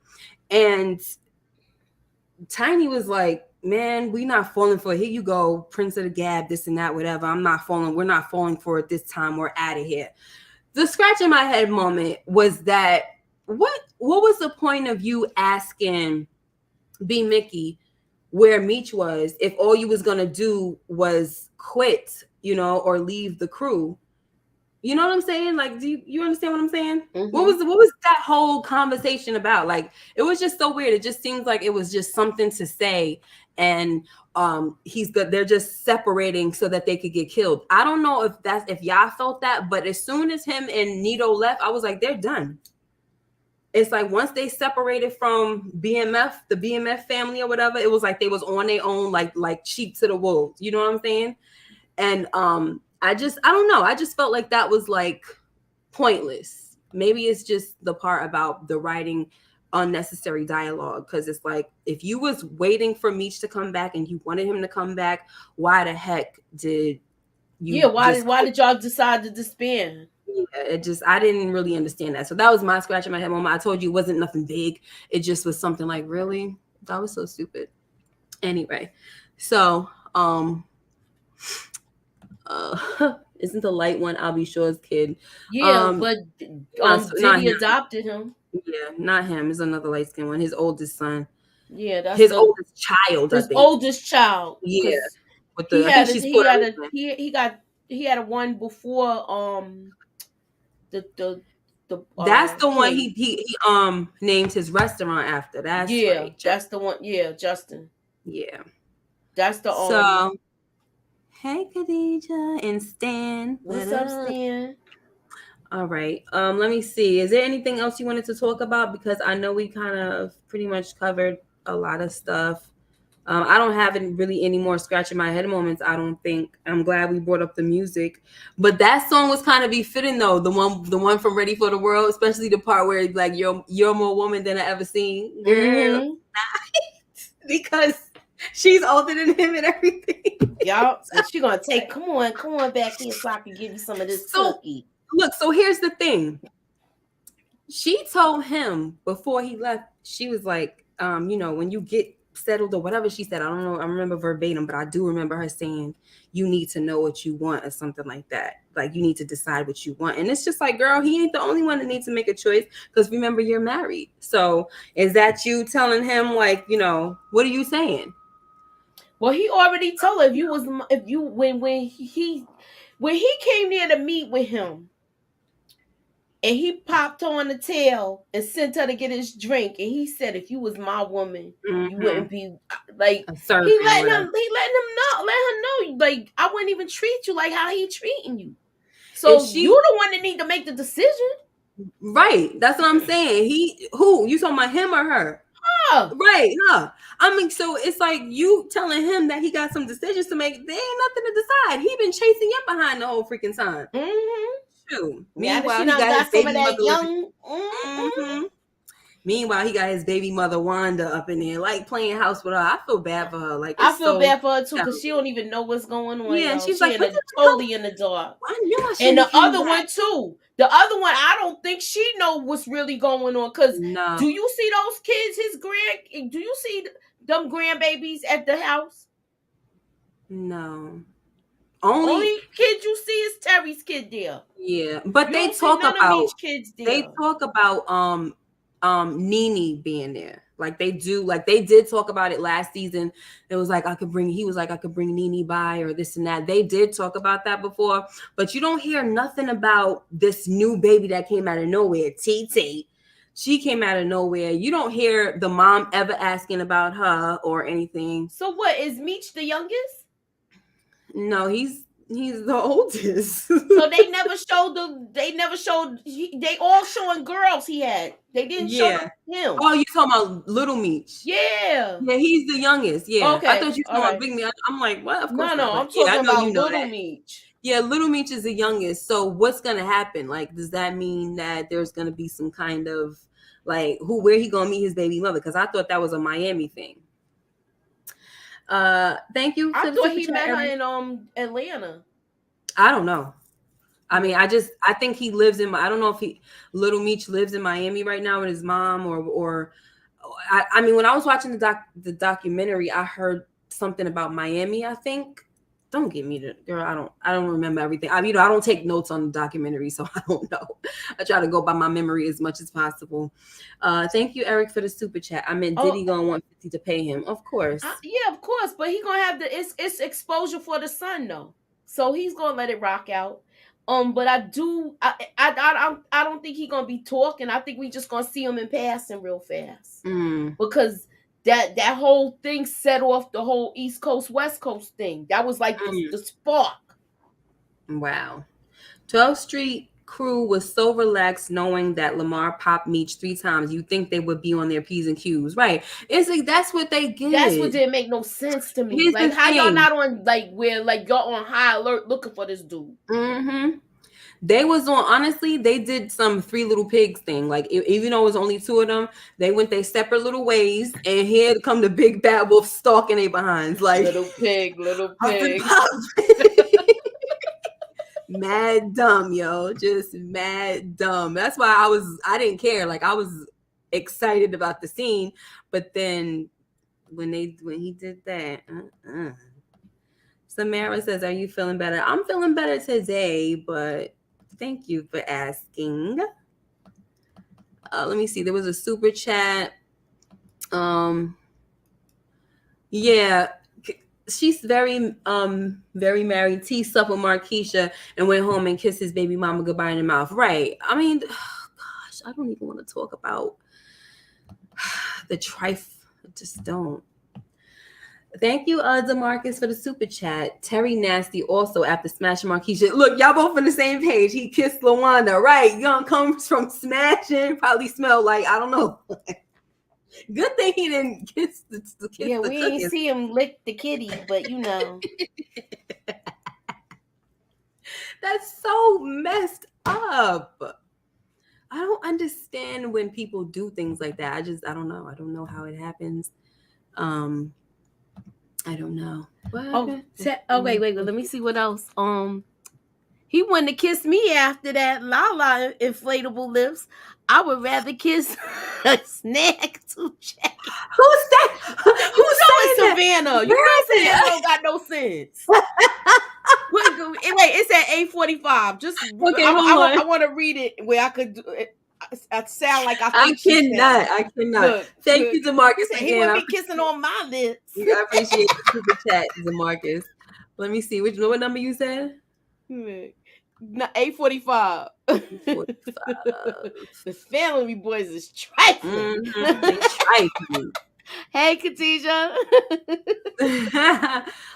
And Tiny was like, man, we not falling for it. Here you go, Prince of the Gab, this and that, whatever. We're not falling for it this time. We're out of here. The scratch in my head moment was that what was the point of you asking B-Mickie where Meech was if all you was gonna do was quit, or leave the crew? You know what I'm saying? Like, do you understand what I'm saying? Mm-hmm. What was that whole conversation about? Like, it was just so weird. It just seems like it was just something to say, and he's good. They're just separating so that they could get killed. I don't know if y'all felt that, but as soon as him and Nito left, I was like, they're done. It's like once they separated from BMF, the BMF family or whatever, it was like they was on their own, like sheep to the wolves. You know what I'm saying? And I don't know. I just felt like that was like pointless. Maybe it's just the part about the writing unnecessary dialogue, because it's like if you was waiting for Meech to come back and you wanted him to come back, why the heck did you? Yeah, why did y'all decide to disband? Yeah, I didn't really understand that. So that was my scratch in my head moment. I told you it wasn't nothing big. It just was something like, really? That was so stupid. Anyway, so isn't the light one I'll be sure's kid? Yeah, but Diddy adopted him. Yeah, not him. It's another light skinned one. His oldest son. Yeah, that's his oldest child. His oldest child. Yeah, with the I think he had a one before the that's the one he named his restaurant after. That's right. That's the one. Yeah, Justin. Yeah, that's the So, hey Khadija and Stan. What's up, Stan? All right. Let me see. Is there anything else you wanted to talk about? Because I know we kind of pretty much covered a lot of stuff. I don't have really any more scratching my head moments. I don't think. I'm glad we brought up the music, but that song was kind of befitting though. The one from Ready for the World, especially the part where it's like you're more woman than I ever seen, girl, because she's older than him and everything. Y'all, and she gonna take. Come on back here so I can give you some of this cookie. Look, so here's the thing. She told him before he left. She was like, when you get settled or whatever she said, I don't know, I remember verbatim, but I do remember her saying you need to know what you want or something like that. Like you need to decide what you want. And it's just like, girl, he ain't the only one that needs to make a choice, because remember, you're married. So is that you telling him, like, what are you saying? Well, he already told her when he came there to meet with him, and he popped her on the tail and sent her to get his drink, and he said, if you was my woman, you wouldn't be like. He letting her know, like, I wouldn't even treat you like how he treating you. So you the one that need to make the decision. Right. That's what I'm saying. You talking about him or her? Huh. Right, huh? I mean, so it's like you telling him that he got some decisions to make. There ain't nothing to decide. He been chasing you behind the whole freaking time. Shoot. Meanwhile, he got his baby mother. Meanwhile, he got his baby mother Wanda up in there, like playing house with her. I feel bad for her. Like I feel bad for her too, because she don't even know what's going on. Yeah, and she's like totally in the dark. And the other one too. The other one, I don't think she know what's really going on. Because do you see those kids? Do you see them grandbabies at the house? No. Only kid you see is Terry's kid there. Yeah, but they talk about Nene being there. Like they do, like they did talk about it last season. It was like I could bring Nene by or this and that. They did talk about that before, but you don't hear nothing about this new baby that came out of nowhere, TT. She came out of nowhere. You don't hear the mom ever asking about her or anything. So what, is Meech the youngest? No, he's the oldest. So they never showed they all showing girls he had. They didn't show him. Oh, you talking about Little Meech? Yeah. Yeah, he's the youngest. Yeah. Okay. I thought you were talking about Big Meech. I'm like, what? Of course no, I'm talking about Little Meech. Yeah, Little Meech is the youngest. So what's gonna happen? Like, does that mean that there's gonna be some kind of like where he gonna meet his baby mother? Because I thought that was a Miami thing. Thank you. I thought he met her in Atlanta. I don't know. I mean, I think he lives in. I don't know if Little Meech lives in Miami right now with his mom or. I mean, when I was watching the documentary, I heard something about Miami. I think. Don't get me to girl. I don't remember everything. I don't take notes on the documentary, so I don't know. I try to go by my memory as much as possible. Thank you, Eric, for the super chat. I meant Diddy gonna want 50 to pay him, of course. Yeah, of course, but he gonna have it's exposure for the son though, so he's gonna let it rock out. But I don't think he's gonna be talking. I think we just gonna see him in passing real fast because. That whole thing set off the whole East Coast, West Coast thing. That was like the spark. Wow. 12th Street crew was so relaxed knowing that Lamar popped Meech 3 times. You think they would be on their P's and Q's, right? It's like that's what they get. That's what didn't make no sense to me. Here's like how y'all not on where y'all on high alert looking for this dude. They was on, honestly, they did some 3 Little Pigs thing. Like, even though it was only 2 of them, they went their separate little ways, and here come the big bad wolf stalking their behinds. Like, little pig. Mad dumb, yo. Just mad dumb. That's why I didn't care. Like, I was excited about the scene, but then when he did that, Samara says, are you feeling better? I'm feeling better today, but thank you for asking. Let me see. There was a super chat. Yeah, she's very married. Teased up with Markeisha and went home and kissed his baby mama goodbye in the mouth. Right. I mean, gosh, I don't even want to talk about the trife. I just don't. Thank you, DeMarcus, for the super chat. Terry Nasty also after smashing Markeisha. Look, y'all both on the same page. He kissed LaWanda, right? Young comes from smashing, probably smell like, I don't know. Good thing he didn't kiss the Yeah, we ain't cookies. see him lick the kitty, but you know. That's so messed up. I don't understand when people do things like that. I don't know. I don't know how it happens. I don't know. What happened? Wait. Let me see what else. He wanted to kiss me after that Lala inflatable lips. I would rather kiss a snack to check. Who's that? You Who's know it's saying that? Savannah. You Where know is it? Savannah don't got no sense. Wait, it's at 8:45. Just Okay, hold on. I want to read it where I could do it. I sound like I I think she cannot. sound. I cannot. Look, Thank look. you, DeMarcus, He said he again. wouldn't be kissing on my lips. I appreciate the super chat, DeMarcus. Let me see. What number you said? 8:45. 45. The family boys is trifling. Mm-hmm. They trifling. Hey, Khadijah.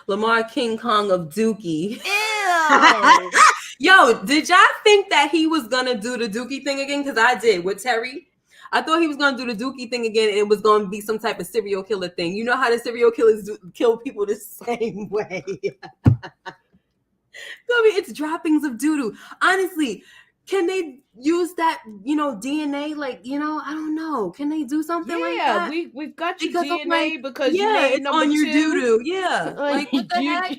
Lamar King Kong of Dookie. Ew. Yo, did y'all think that he was gonna do the Dookie thing again? Because I did with Terry. I thought he was gonna do the Dookie thing again, and it was gonna be some type of serial killer thing. You know how the serial killers kill people the same way. I mean, it's droppings of doo-doo. Honestly, can they use that, DNA? Like, I don't know. Can they do something like that? We've got your Because I'm DNA like, because you yeah, made it's number on your 2. doo-doo. Yeah. Like, what the heck?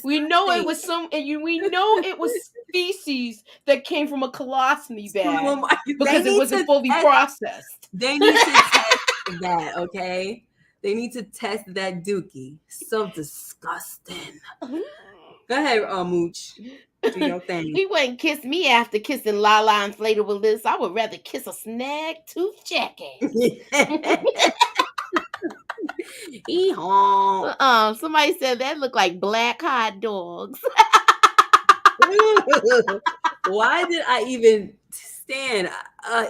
We know it Disgusting. was we know it was feces that came from a colostomy bag because it wasn't fully processed. They need to test that, okay? They need to test that dookie. So disgusting. Go ahead, Mooch. Do your thing. He wouldn't kiss me after kissing Lala inflatable lips. I would rather kiss a snag tooth jackass. Somebody said that looked like black hot dogs. Why did I even stand?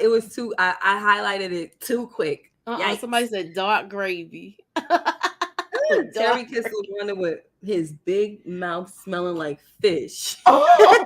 It was too. I highlighted it too quick. Somebody said dark gravy. Terry kissed Lawanda with his big mouth smelling like fish. Oh.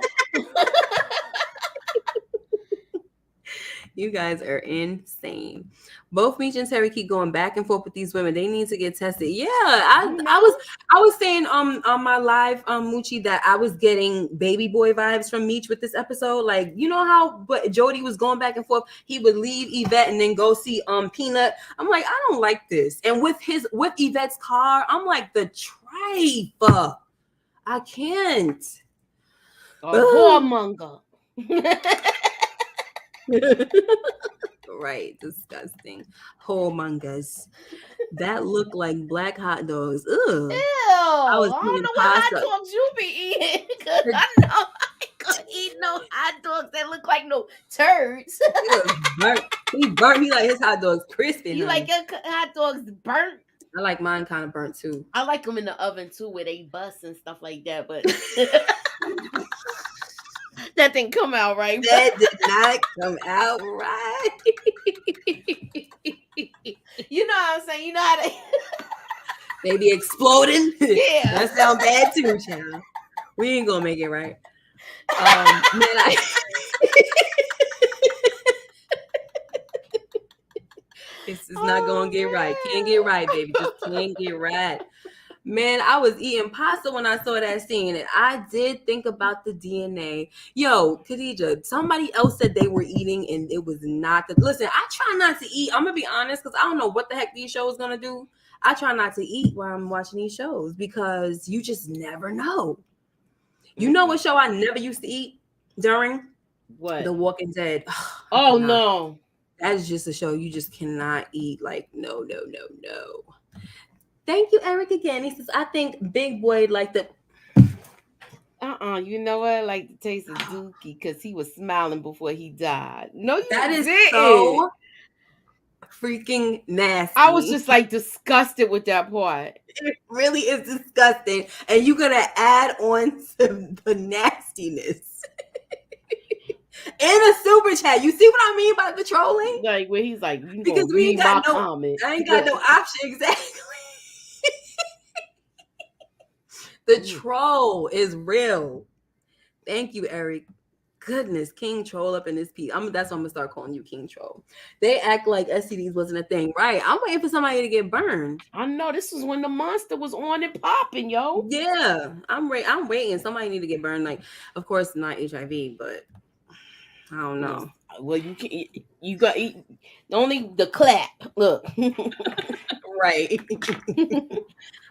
You guys are insane. Both Meech and Terry keep going back and forth with these women. They need to get tested. Yeah, I was saying on my live Moochie that I was getting baby boy vibes from Meech with this episode. Like, you know how but Jody was going back and forth. He would leave Yvette and then go see Peanut. I'm like, I don't like this. And with Yvette's car, I'm like, the tripe. I can't. Whoremonger. Right, disgusting. Whoremongers. That look like black hot dogs. Ugh. Ew. I don't know what hot dogs you be eating. Because I know I could eat no hot dogs that look like no turds. He burnt. He like his hot dogs crispy. You like your hot dogs burnt? I like mine kind of burnt too. I like them in the oven too, where they bust and stuff like that. But that didn't come out right. That did not come out right. You know what I'm saying? You know how they Baby exploding. Yeah. That sound bad too, child. We ain't gonna make it right. Man, this is not gonna get right. Can't get right, baby. Just can't get right. Man, I was eating pasta when I saw that scene, and I did think about the DNA. Yo, Khadijah, somebody else said they were eating, and it was not. Listen, I try not to eat. I'm gonna be honest, because I don't know what the heck these shows gonna do. I try not to eat while I'm watching these shows because you just never know. You know what show I never used to eat during? What? The Walking Dead. Oh no. That is just a show you just cannot eat. Like, no. Thank you, Eric, again. He says, I think Big Boy like the... You know what? I like the taste of Dookie because he was smiling before he died. No, that is so freaking nasty. I was just like disgusted with that part. It really is disgusting. And you're going to add on some the nastiness. In a super chat. You see what I mean by the trolling? Like, where he's like, you because we ain't got comment. I ain't got no option. Exactly. The troll is real. Thank you, Eric. goodness, King Troll up in this piece. That's what I'm gonna start calling you, King Troll. They act like STDs wasn't a thing, right? I'm waiting for somebody to get burned. I know this was when the monster was on and popping, yo. Yeah, I'm waiting. Somebody need to get burned. Like, of course, not HIV, but I don't know. Well, you got only the clap. Look, Right.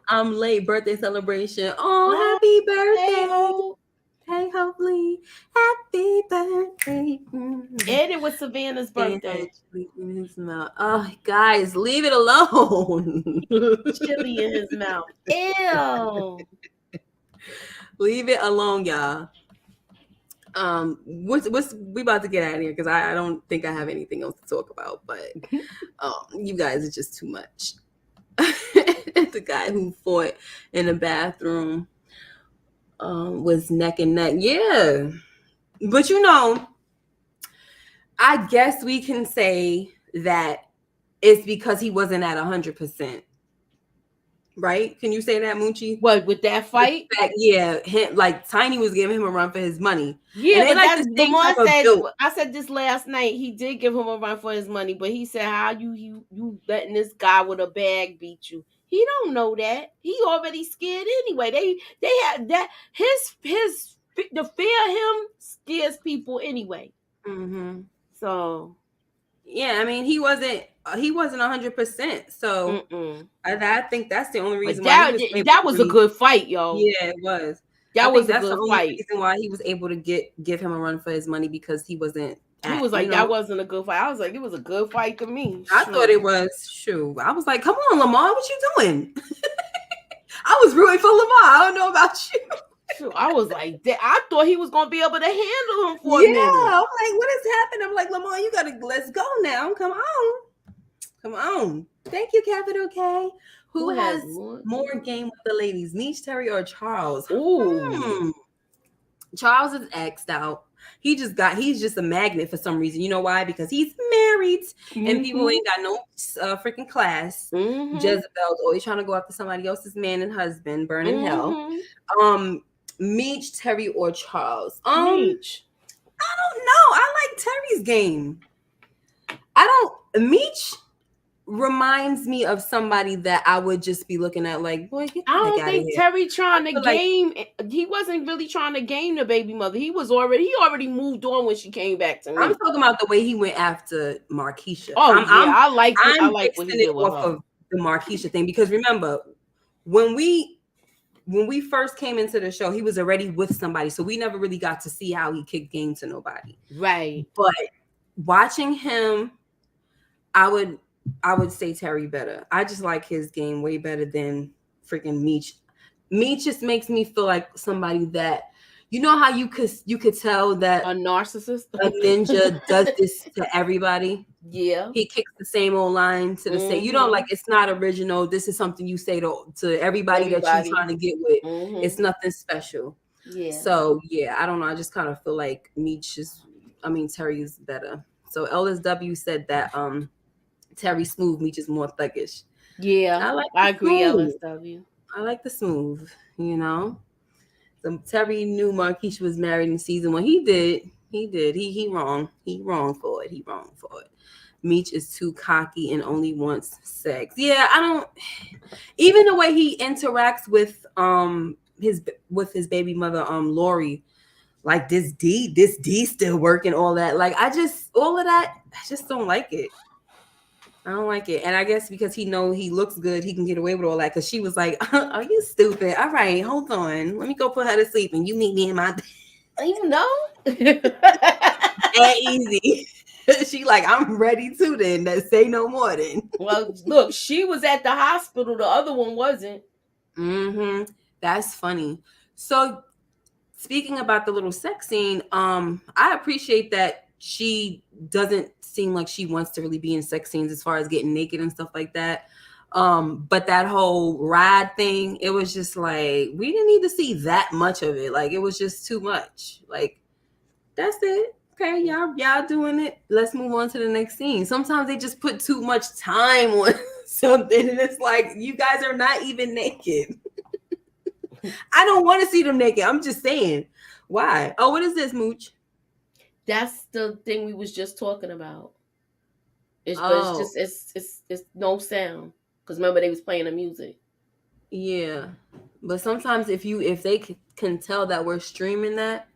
I'm late birthday celebration. Oh, happy birthday! Hey, hopefully, happy birthday. And it was Savannah's birthday. In his mouth. Oh, guys, leave it alone. Chili in his mouth. Ew. Leave it alone, y'all. What's we about to get out of here because I don't think I have anything else to talk about, but you guys are just too much. The guy who fought in the bathroom was neck and neck. Yeah. But I guess we can say that it's because he wasn't at 100%. Right? Can you say that, Moochie? What, with that fight? Yeah, like Tiny was giving him a run for his money. Yeah, but like that's the one said. I said this last night. He did give him a run for his money, but he said, "How you letting this guy with a bag beat you?" He don't know that. He already scared anyway. They had that the fear of him scares people anyway. Mm-hmm. So yeah, I mean he wasn't 100%. So I think that's the only reason why that was a good fight, yo. Yeah, it was. That's the only reason why he was able to give him a run for his money because he wasn't. He was like, that wasn't a good fight. I was like, it was a good fight to me. I thought it was. Shoot, I was like, come on, Lamar, what you doing? I was rooting for Lamar. I don't know about you. Shoot, I was like, I thought he was gonna be able to handle him for a minute. I'm like, what is happening? I'm like, Lamar, let's go now. Come on. Thank you, Capital K. Who has more game with the ladies, Niche, Terry, or Charles? Ooh. Charles is X'd out. He's just a magnet for some reason. You know why? Because he's married and people ain't got no freaking class. Jezebel's always trying to go after somebody else's man and husband, burn in hell. Meech, Terry, or Charles? Meech. I don't know. I like Terry's game. Meech reminds me of somebody that I would just be looking at like, boy, get the I don't heck think Terry trying to game. He wasn't really trying to game the baby mother. He already moved on when she came back to me. I'm talking about the way he went after Markeisha. I like what he did with off of the Markeisha thing because remember when we first came into the show, he was already with somebody, so we never really got to see how he kicked game to nobody. Right. But watching him, I would say Terry better. I just like his game way better than freaking Meech. Meech just makes me feel like somebody that, you know how you could tell that a narcissist, a ninja does this to everybody. Yeah, he kicks the same old line to the same. You know, like it's not original. This is something you say to everybody that you're trying to get with. It's nothing special. Yeah. So yeah, I don't know. I just kind of feel like Terry is better. So LSW said that Terry smooth, Meech is more thuggish. Yeah, I agree. LSW. I like the smooth. You know, so Terry knew Markeisha was married in season 1. He did. He wrong. He wrong for it. Meech is too cocky and only wants sex. Yeah, I don't. Even the way he interacts with his baby mother, Lori, like this D still working, all that. Like all of that, I just don't like it. I don't like it. And I guess because he looks good, he can get away with all that. Because she was like, are you stupid? All right, hold on. Let me go put her to sleep and you meet me in my bed. You know? That easy. She like, I'm ready to then. That say no more then. Well, look, she was at the hospital. The other one wasn't. That's funny. So speaking about the little sex scene, I appreciate that she doesn't seem like she wants to really be in sex scenes as far as getting naked and stuff like that. But that whole ride thing, it was just like, we didn't need to see that much of it. Like, it was just too much. Like, that's it. Okay, y'all doing it. Let's move on to the next scene. Sometimes they just put too much time on something, and it's like, you guys are not even naked. I don't want to see them naked. I'm just saying. Why? Oh, what is this, Mooch? That's the thing we was just talking about. But it's Oh, just it's no sound because remember they was playing the music. yeah. But sometimes if they can tell that we're streaming that,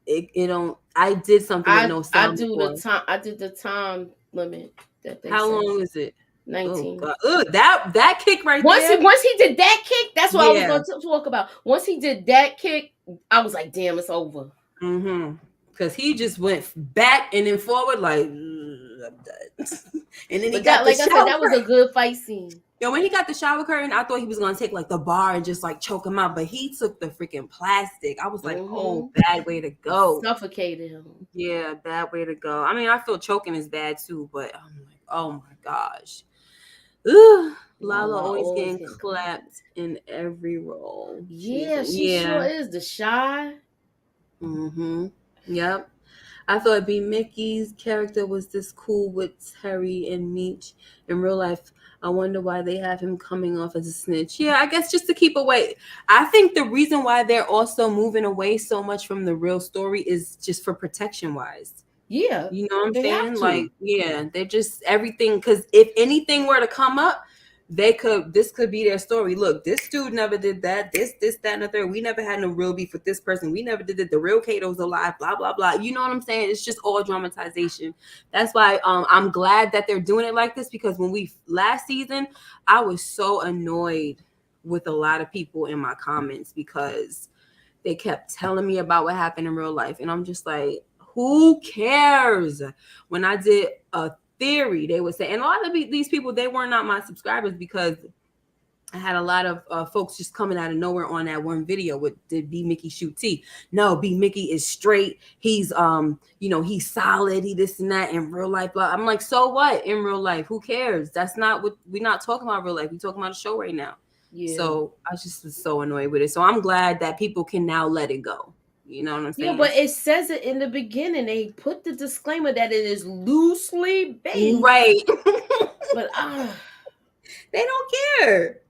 it don't. I did something with no I sound do the before. time. I did the time limit that they How say long is it? Oh 19. God, ugh, that kick right Once there. he did that kick, that's what I was Yeah. going to talk about. Once he did that kick, I was like, damn, it's over. Mm-hmm. Because he just went back and then forward like, I'm done. And then he But got that, the like I said, shower that was a curtain. good fight scene. Yo, when he got the shower curtain, I thought he was gonna take like the bar and just like choke him out, but he took the freaking plastic. I was like, oh, bad way to It go. suffocated him. Yeah, bad way to go. I mean, I feel choking is bad too, but I'm like, oh my gosh. Ugh. Lala Lala always always getting getting clapped. clapped in every role. Yeah, she sure Yeah. is. The Shy. Mm-hmm. Yep. I thought B-Mickie's character was this cool with Terry and Meech in real life. I wonder why they have him coming off as a snitch. Yeah, I guess just to keep away. I think the reason why they're also moving away so much from the real story is just for protection wise. Yeah, You know what I'm they have saying? Like, to. yeah, they're just everything. Because if anything were to come up, this could be their story. Look, this dude never did that. That, and the third. We never had no real beef with this person. We never did it. The real Kato's alive. Blah blah blah. You know what I'm saying? It's just all dramatization. That's why I'm glad that they're doing it like this because when we last season, I was so annoyed with a lot of people in my comments because they kept telling me about what happened in real life, and I'm just like, who cares? When I did a theory, they would say, and a lot of these people, they were not my subscribers because I had a lot of folks just coming out of nowhere on that one video with did B-Mickie shoot T? No, B-Mickie is straight. He's he's solid. He this and that in real life. Blah. I'm like, so what in real life? Who cares? That's not what we're not talking about real life. We're talking about a show right now. Yeah. So I just was so annoyed with it. So I'm glad that people can now let it go. You know what I'm saying? Yeah, but it says it in the beginning. They put the disclaimer that it is loosely based. Right. But they don't care.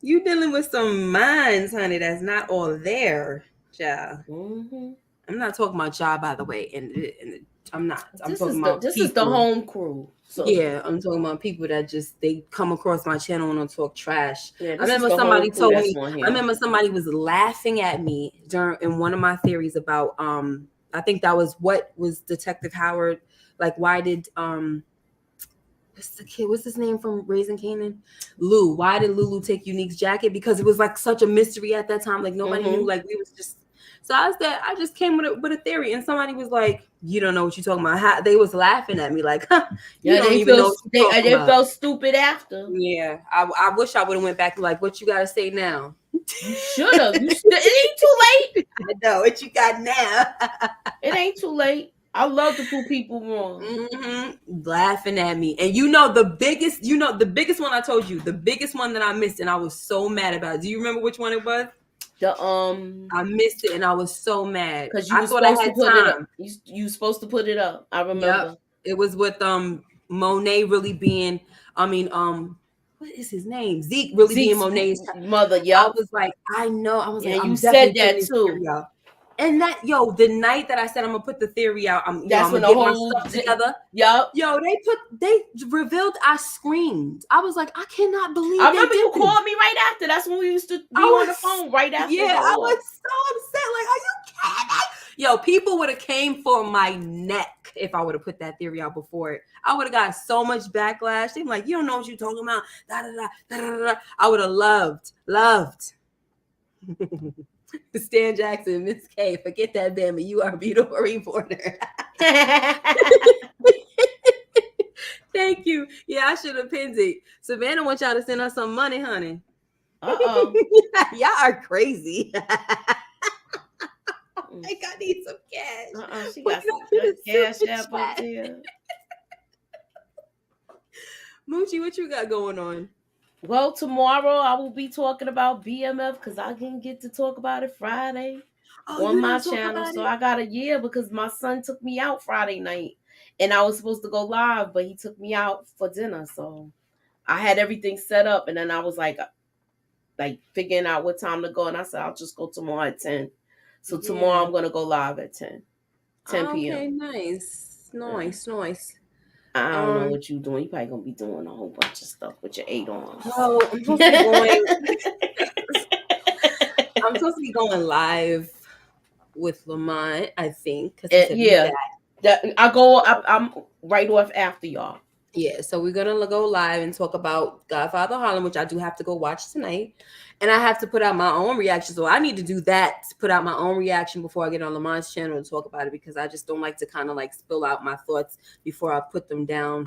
You dealing with some minds, honey, that's not all there. Yeah. mm-hmm. I'm not talking about y'all, by the way, and I'm not. I'm talking about this is the people. home crew. So Yeah, I'm talking about people that just they come across my channel and talk trash. yeah, I remember somebody told me. I remember somebody was laughing at me during in one of my theories about I think that was what was Detective Howard like. Why did what's the kid? What's his name from Raising Canaan? Lou. Why did Lulu take Unique's jacket? Because it was like such a mystery at that time. Like nobody knew. Like we was just. So I just came with a theory, and somebody was like, "You don't know what you're talking about." They was laughing at me like, huh, "You don't even know what you're talking about." They felt stupid after. Yeah, I wish I would have went back to like, "What you got to say now?" You should have. It ain't too late. I know what you got now. It ain't too late. I love to prove people wrong. Mm-hmm. Laughing at me, and the biggest one I told you, the biggest one that I missed, and I was so mad about it. Do you remember which one it was? I missed it, and I was so mad because you I were thought I supposed to had put it up. time. You supposed to put it up. I remember. Yep, it was with Monet really being. I mean, what is his name? Zeke really being Monet's mother. Yep. I was like, I know. I was like, I'm you definitely said that putting this too. theory out. And that, the night that I said I'm gonna put the theory out, I'm gonna get my stuff together. Yep. Yo, they revealed. I screamed. I was like, I cannot believe. I remember you called me right after. That's when we used to be on the phone right after. Yeah, I was so upset. Like, are you kidding? Yo, people would have came for my neck if I would have put that theory out before it. I would have got so much backlash. They're like, you don't know what you're talking about. Da, da, da, da, da, da. I would have loved. Stan Jackson, Miss K, forget that Bambi. You are a beautiful reporter. Thank you. Yeah, I should have pinned it. Savannah wants y'all to send us some money, honey. Y'all are crazy. I need some cash. She got some cash up there. Moochie, what you got going on? Well, tomorrow I will be talking about BMF because I didn't get to talk about it Friday on my channel. So I got a year because my son took me out Friday night and I was supposed to go live, but he took me out for dinner. So I had everything set up and then I was like figuring out what time to go. And I said, I'll just go tomorrow at 10. So tomorrow I'm going to go live at 10. 10 Okay, p.m. nice, Yeah. nice, nice. I don't know Um, what you're doing. You probably gonna be doing a whole bunch of stuff with your 8 arms. well, I'm supposed to be going. I'm supposed to be going live with Lamont, I think, because he said be Yeah, back. I'm right off after y'all. Yeah, so we're gonna go live and talk about Godfather Harlem, which I do have to go watch tonight, and I have to put out my own reaction. So I need to do that to put out my own reaction before I get on Lamont's channel to talk about it because I just don't like to kind of like spill out my thoughts before I put them down,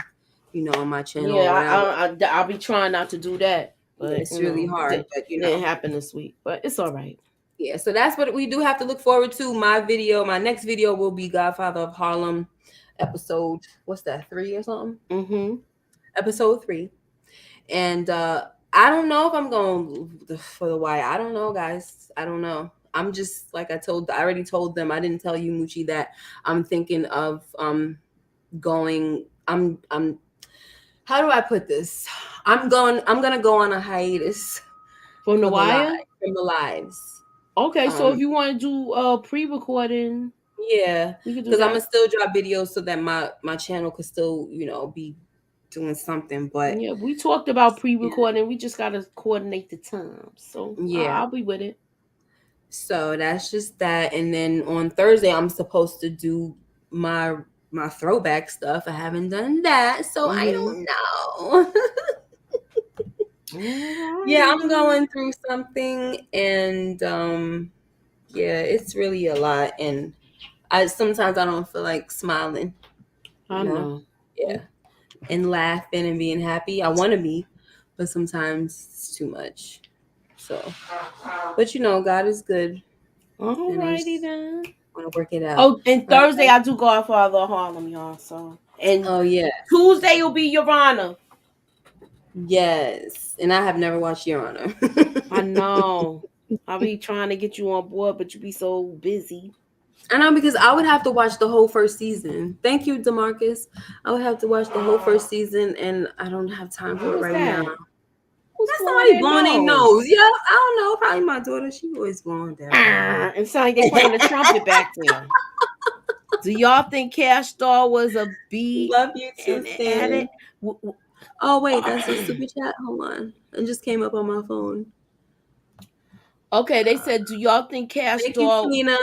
on my channel or Yeah, whatever. I'll be trying not to do that, Yeah, but it's really hard, but didn't happen this week. But it's all right. yeah. So that's what we do have to look forward to. My next video will be Godfather of Harlem, episode what's that 3 or something? Mm-hmm. Episode 3. And I don't know if I'm going for the Y. I don't know, guys. I don't know. I'm just like I already told them. I didn't tell you, Moochie, that I'm thinking of going. I'm. How do I put this? I'm gonna go on a hiatus From the for the live wire. from the lives. Okay, so if you want to do pre-recording, Yeah, we can do because I'm gonna that. still drop videos so that my channel could still be doing something. But Yeah, we talked about yeah, pre-recording. We just gotta coordinate the time. So yeah. I'll be with it. So that's just that. And then on Thursday, I'm supposed to do my throwback stuff. I haven't done that, so I Mm-hmm. don't know. Yeah, I'm going through something, and yeah, it's really a lot. And I sometimes I don't feel like smiling. I know. Yeah, and laughing and being happy. I want to be, but sometimes it's too much. So, but God is good, All and I righty just then. want to work it out. Oh, and All Thursday right. I do Godfather of Harlem, y'all. So and Oh yeah. Tuesday will be Your Honor. Yes, and I have never watched Your Honor. I know. I'll be trying to get you on board, but you be so busy. I know because I would have to watch the whole first season. Thank you, Demarcus. I would have to watch the whole first season, and I don't have time for Who it was right now. that? Who's That's blowing somebody their blowing their nose? nose. Yeah, I don't know. Probably my daughter. She always blowing that. And sound like they playing the trumpet back there. Do y'all think Cash Doll was a B Love you too, and Stan. addict? Oh wait, that's a super chat. Hold on, it just came up on my phone. Okay, they said, do y'all think Cash Thank you, Doll? Tina.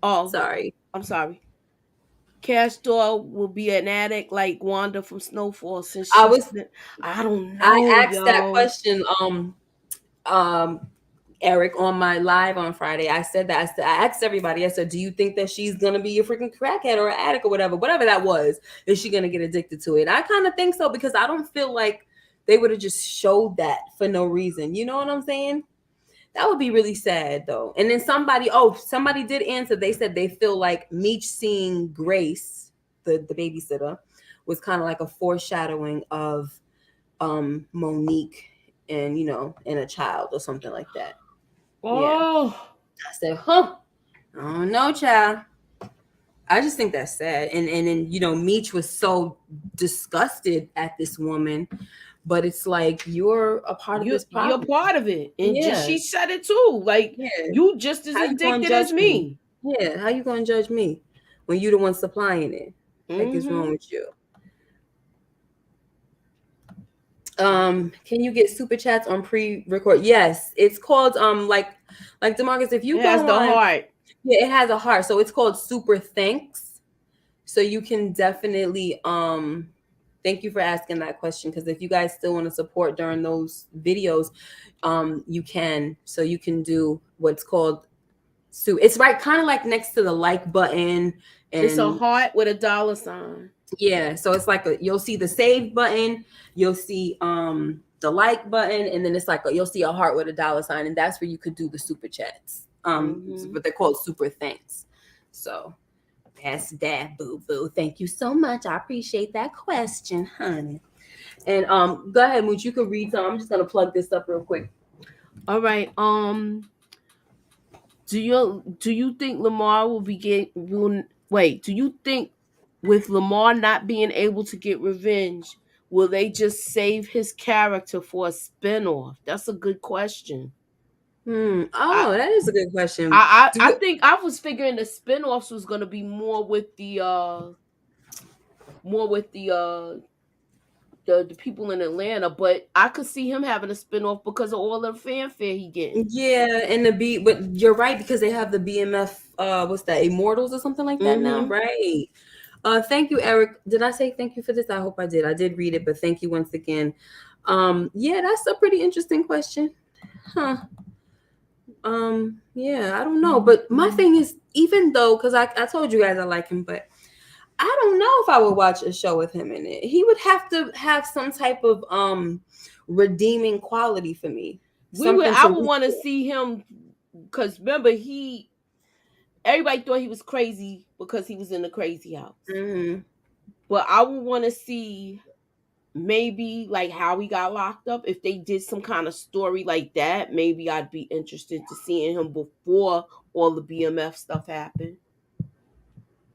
Oh, Sorry. I'm sorry. Cash Doll will be an addict like Wanda from Snowfall since I she's. was. I don't I know, asked that yo. question. Um, Eric, on my live on Friday. I said that. I asked everybody. I said, "Do you think that she's gonna be a freaking crackhead or an addict or whatever that was? Is she gonna get addicted to it?" I kind of think so because I don't feel like they would have just showed that for no reason. You know what I'm saying? That would be really sad though. And then somebody did answer. They said they feel like Meech seeing Grace, the babysitter, was kind of like a foreshadowing of Monique and and a child or something like that. Yeah. Oh, I said, huh? I don't know, child. I just think that's sad. And then Meech was so disgusted at this woman, but it's like you're a part of this you're problem. part of it, and just Yeah. she said it too. Like Yeah. you just as How you gonna addicted as judge me? me. Yeah. How you gonna judge me when you the one supplying it? Like it's wrong Mm-hmm. with you. Can you get super chats on pre-record? Yes, it's called like DeMarcus, if you It go has the on. heart. Yeah, it has a heart. So it's called Super Thanks. So you can definitely thank you for asking that question because if you guys still want to support during those videos, you can. So you can do what's called it's right kind of like next to the like button It's a and heart with a dollar sign. yeah, so it's like you'll see the save button, you'll see the like button, and then it's like you'll see a heart with a dollar sign, and that's where you could do the super chats. But they're called super thanks. So that's that, boo boo. Thank you so much. I appreciate that question, honey. And go ahead, Mooch. You can read some. I'm just gonna plug this up real quick. All right. Do you think Lamar will wait? Do you think with Lamar not being able to get revenge, will they just save his character for a spinoff? That's a good question. I Oh, that is a good question. I Do think I was figuring the spinoffs was gonna be more with the people in Atlanta, but I could see him having a spinoff because of all the fanfare he getting. Yeah, and the B, but you're right because they have the BMF. What's that? Immortals or something like that now, Mm-hmm. right? Thank you, Eric. Did I say thank you for this? I hope I did. I did read it, but thank you once again. Yeah, that's a pretty interesting question, huh? Yeah, I don't know, but my thing is, even though, because I told you guys I like him, but I don't know if I would watch a show with him in it. He would have to have some type of redeeming quality for me, something I to would root want to for. see him because remember everybody thought he was crazy because he was in the crazy house. Hmm. But I would want to see maybe like how he got locked up. If they did some kind of story like that, maybe I'd be interested to seeing him before all the BMF stuff happened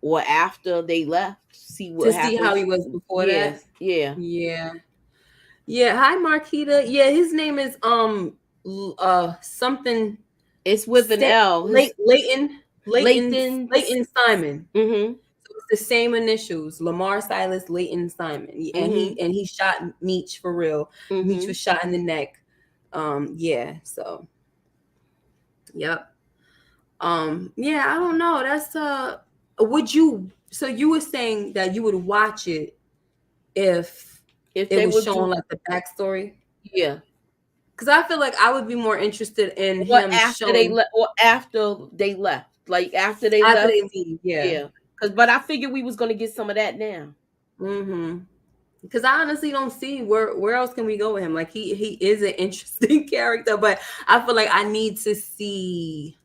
or after they left. See To what see how he happens. was before Yeah, that. yeah. Yeah. Yeah. Hi, Marquita. Yeah, his name is something It's with an L. His Lathan's. Leighton Simon. Mhm. So it's the same initials, Lamar Silas Leighton Simon. And Mhm. he shot Meech for real. Meech Mhm. was shot in the neck. Yeah, so yep. Yeah, I don't know. That's would you, so you were saying that you would watch it if If it they was would do, showing like the backstory? yeah, Because I feel like I would be more interested in or him after they showing left, like after they after left, they leave. Yeah. yeah. Cause, but I figured we was gonna get some of that now. Mm-hmm. Because I honestly don't see where else can we go with him. Like he is an interesting character, but I feel like I need to see.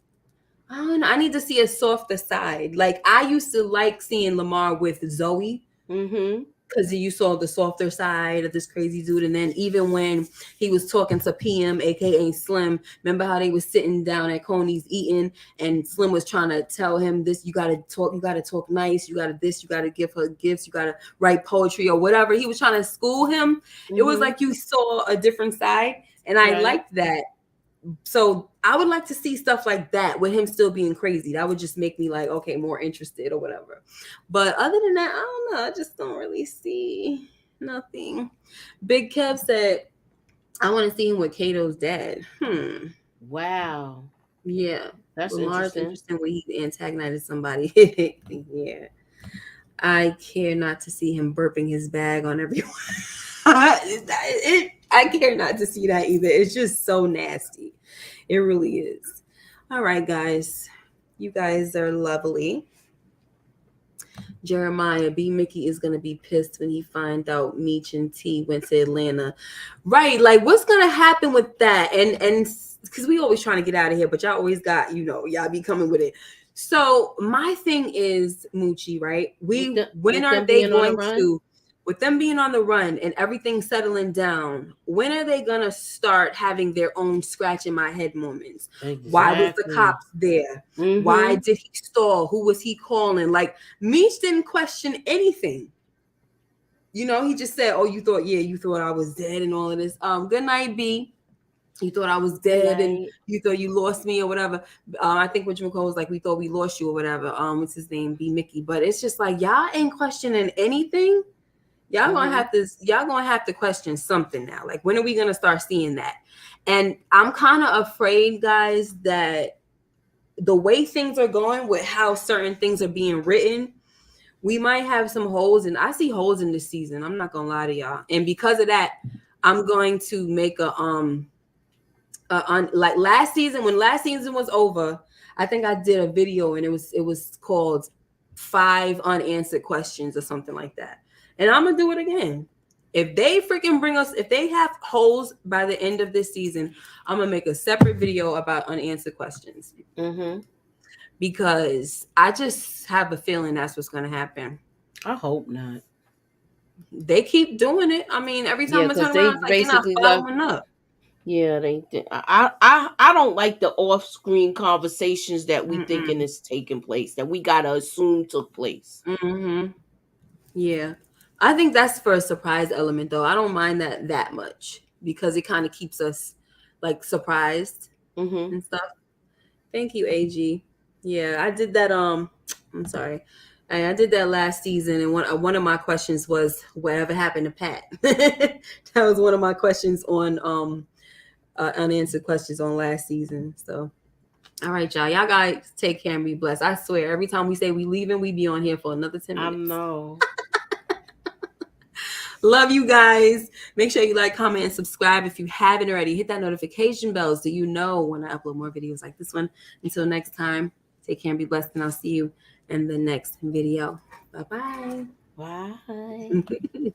I don't know. I need to see a softer side. Like I used to like seeing Lamar with Zoe, Mhm. because you saw the softer side of this crazy dude. And then even when he was talking to PM, aka Slim, remember how they was sitting down at Coney's eating, and Slim was trying to tell him this: you gotta talk nice, you gotta this, you gotta give her gifts, you gotta write poetry or whatever. He was trying to school him. It was Mhm. like you saw a different side, and I Right. liked that. So I would like to see stuff like that with him still being crazy. That would just make me like, okay, more interested or whatever. But other than that, I don't know. I just don't really see nothing. Big Kev said, I want to see him with Kato's dad. Wow. Yeah. That's Lamar's interesting. interesting when he antagonizes somebody. Yeah. I care not to see him burping his bag on everyone. I care not to see that either. It's just so nasty. It really is. All right, guys. You guys are lovely. Jeremiah, B-Mickie is gonna be pissed when he find out Meech and T went to Atlanta. Right, like what's gonna happen with that? And because we always trying to get out of here, but y'all always got, y'all be coming with it. So my thing is Moochie, right? When With are them they being on the going run. to, with them being on the run and everything settling down, when are they gonna start having their own scratch in my head moments? Why was the Exactly. cops there? Why Mhm. did he stall? Who was he calling? Like Meech didn't question anything. He just said, "Oh, you thought I was dead and all of this." Good night, B. You thought I was Good dead and night. you thought you lost me or whatever. I think what McCall was like, we thought we lost you or whatever. What's his name? B-Mickie. But it's just like y'all ain't questioning anything. Mhm. Y'all gonna have to question something now. Like when are we gonna start seeing that? And I'm kind of afraid, guys, that the way things are going with how certain things are being written, we might have some holes, and I see holes in this season. I'm not gonna lie to y'all. And because of that, I'm going to make like last season, when last season was over, I think I did a video and it was called 5 unanswered questions or something like that. And I'm gonna do it again. If they freaking bring us, if they have holes by the end of this season, I'm gonna make a separate video about unanswered questions, Mhm. because I just have a feeling that's what's gonna happen. I hope not. They keep doing it. I mean, every Yeah, time I because turn around, they it's like they're not basically left. following up. Yeah, I don't like the off screen conversations that we thinking Mm-mm. is taking place that we gotta assume took place. Mm-hmm. Yeah. I think that's for a surprise element though. I don't mind that much because it kind of keeps us like surprised. Mm-hmm. and stuff. Thank you, AG. Yeah, I did that. I'm sorry. I did that last season, and one of my questions was whatever happened to Pat. That was one of my questions on unanswered questions on last season. So, all right, y'all. Y'all guys take care and be blessed. I swear, every time we say we leaving, we be on here for another 10 minutes. I know. Love you guys. Make sure you like, comment, and subscribe if you haven't already. Hit that notification bell so you know when I upload more videos like this one. Until next time, take care and be blessed, and I'll see you in the next video. Bye-bye. Bye.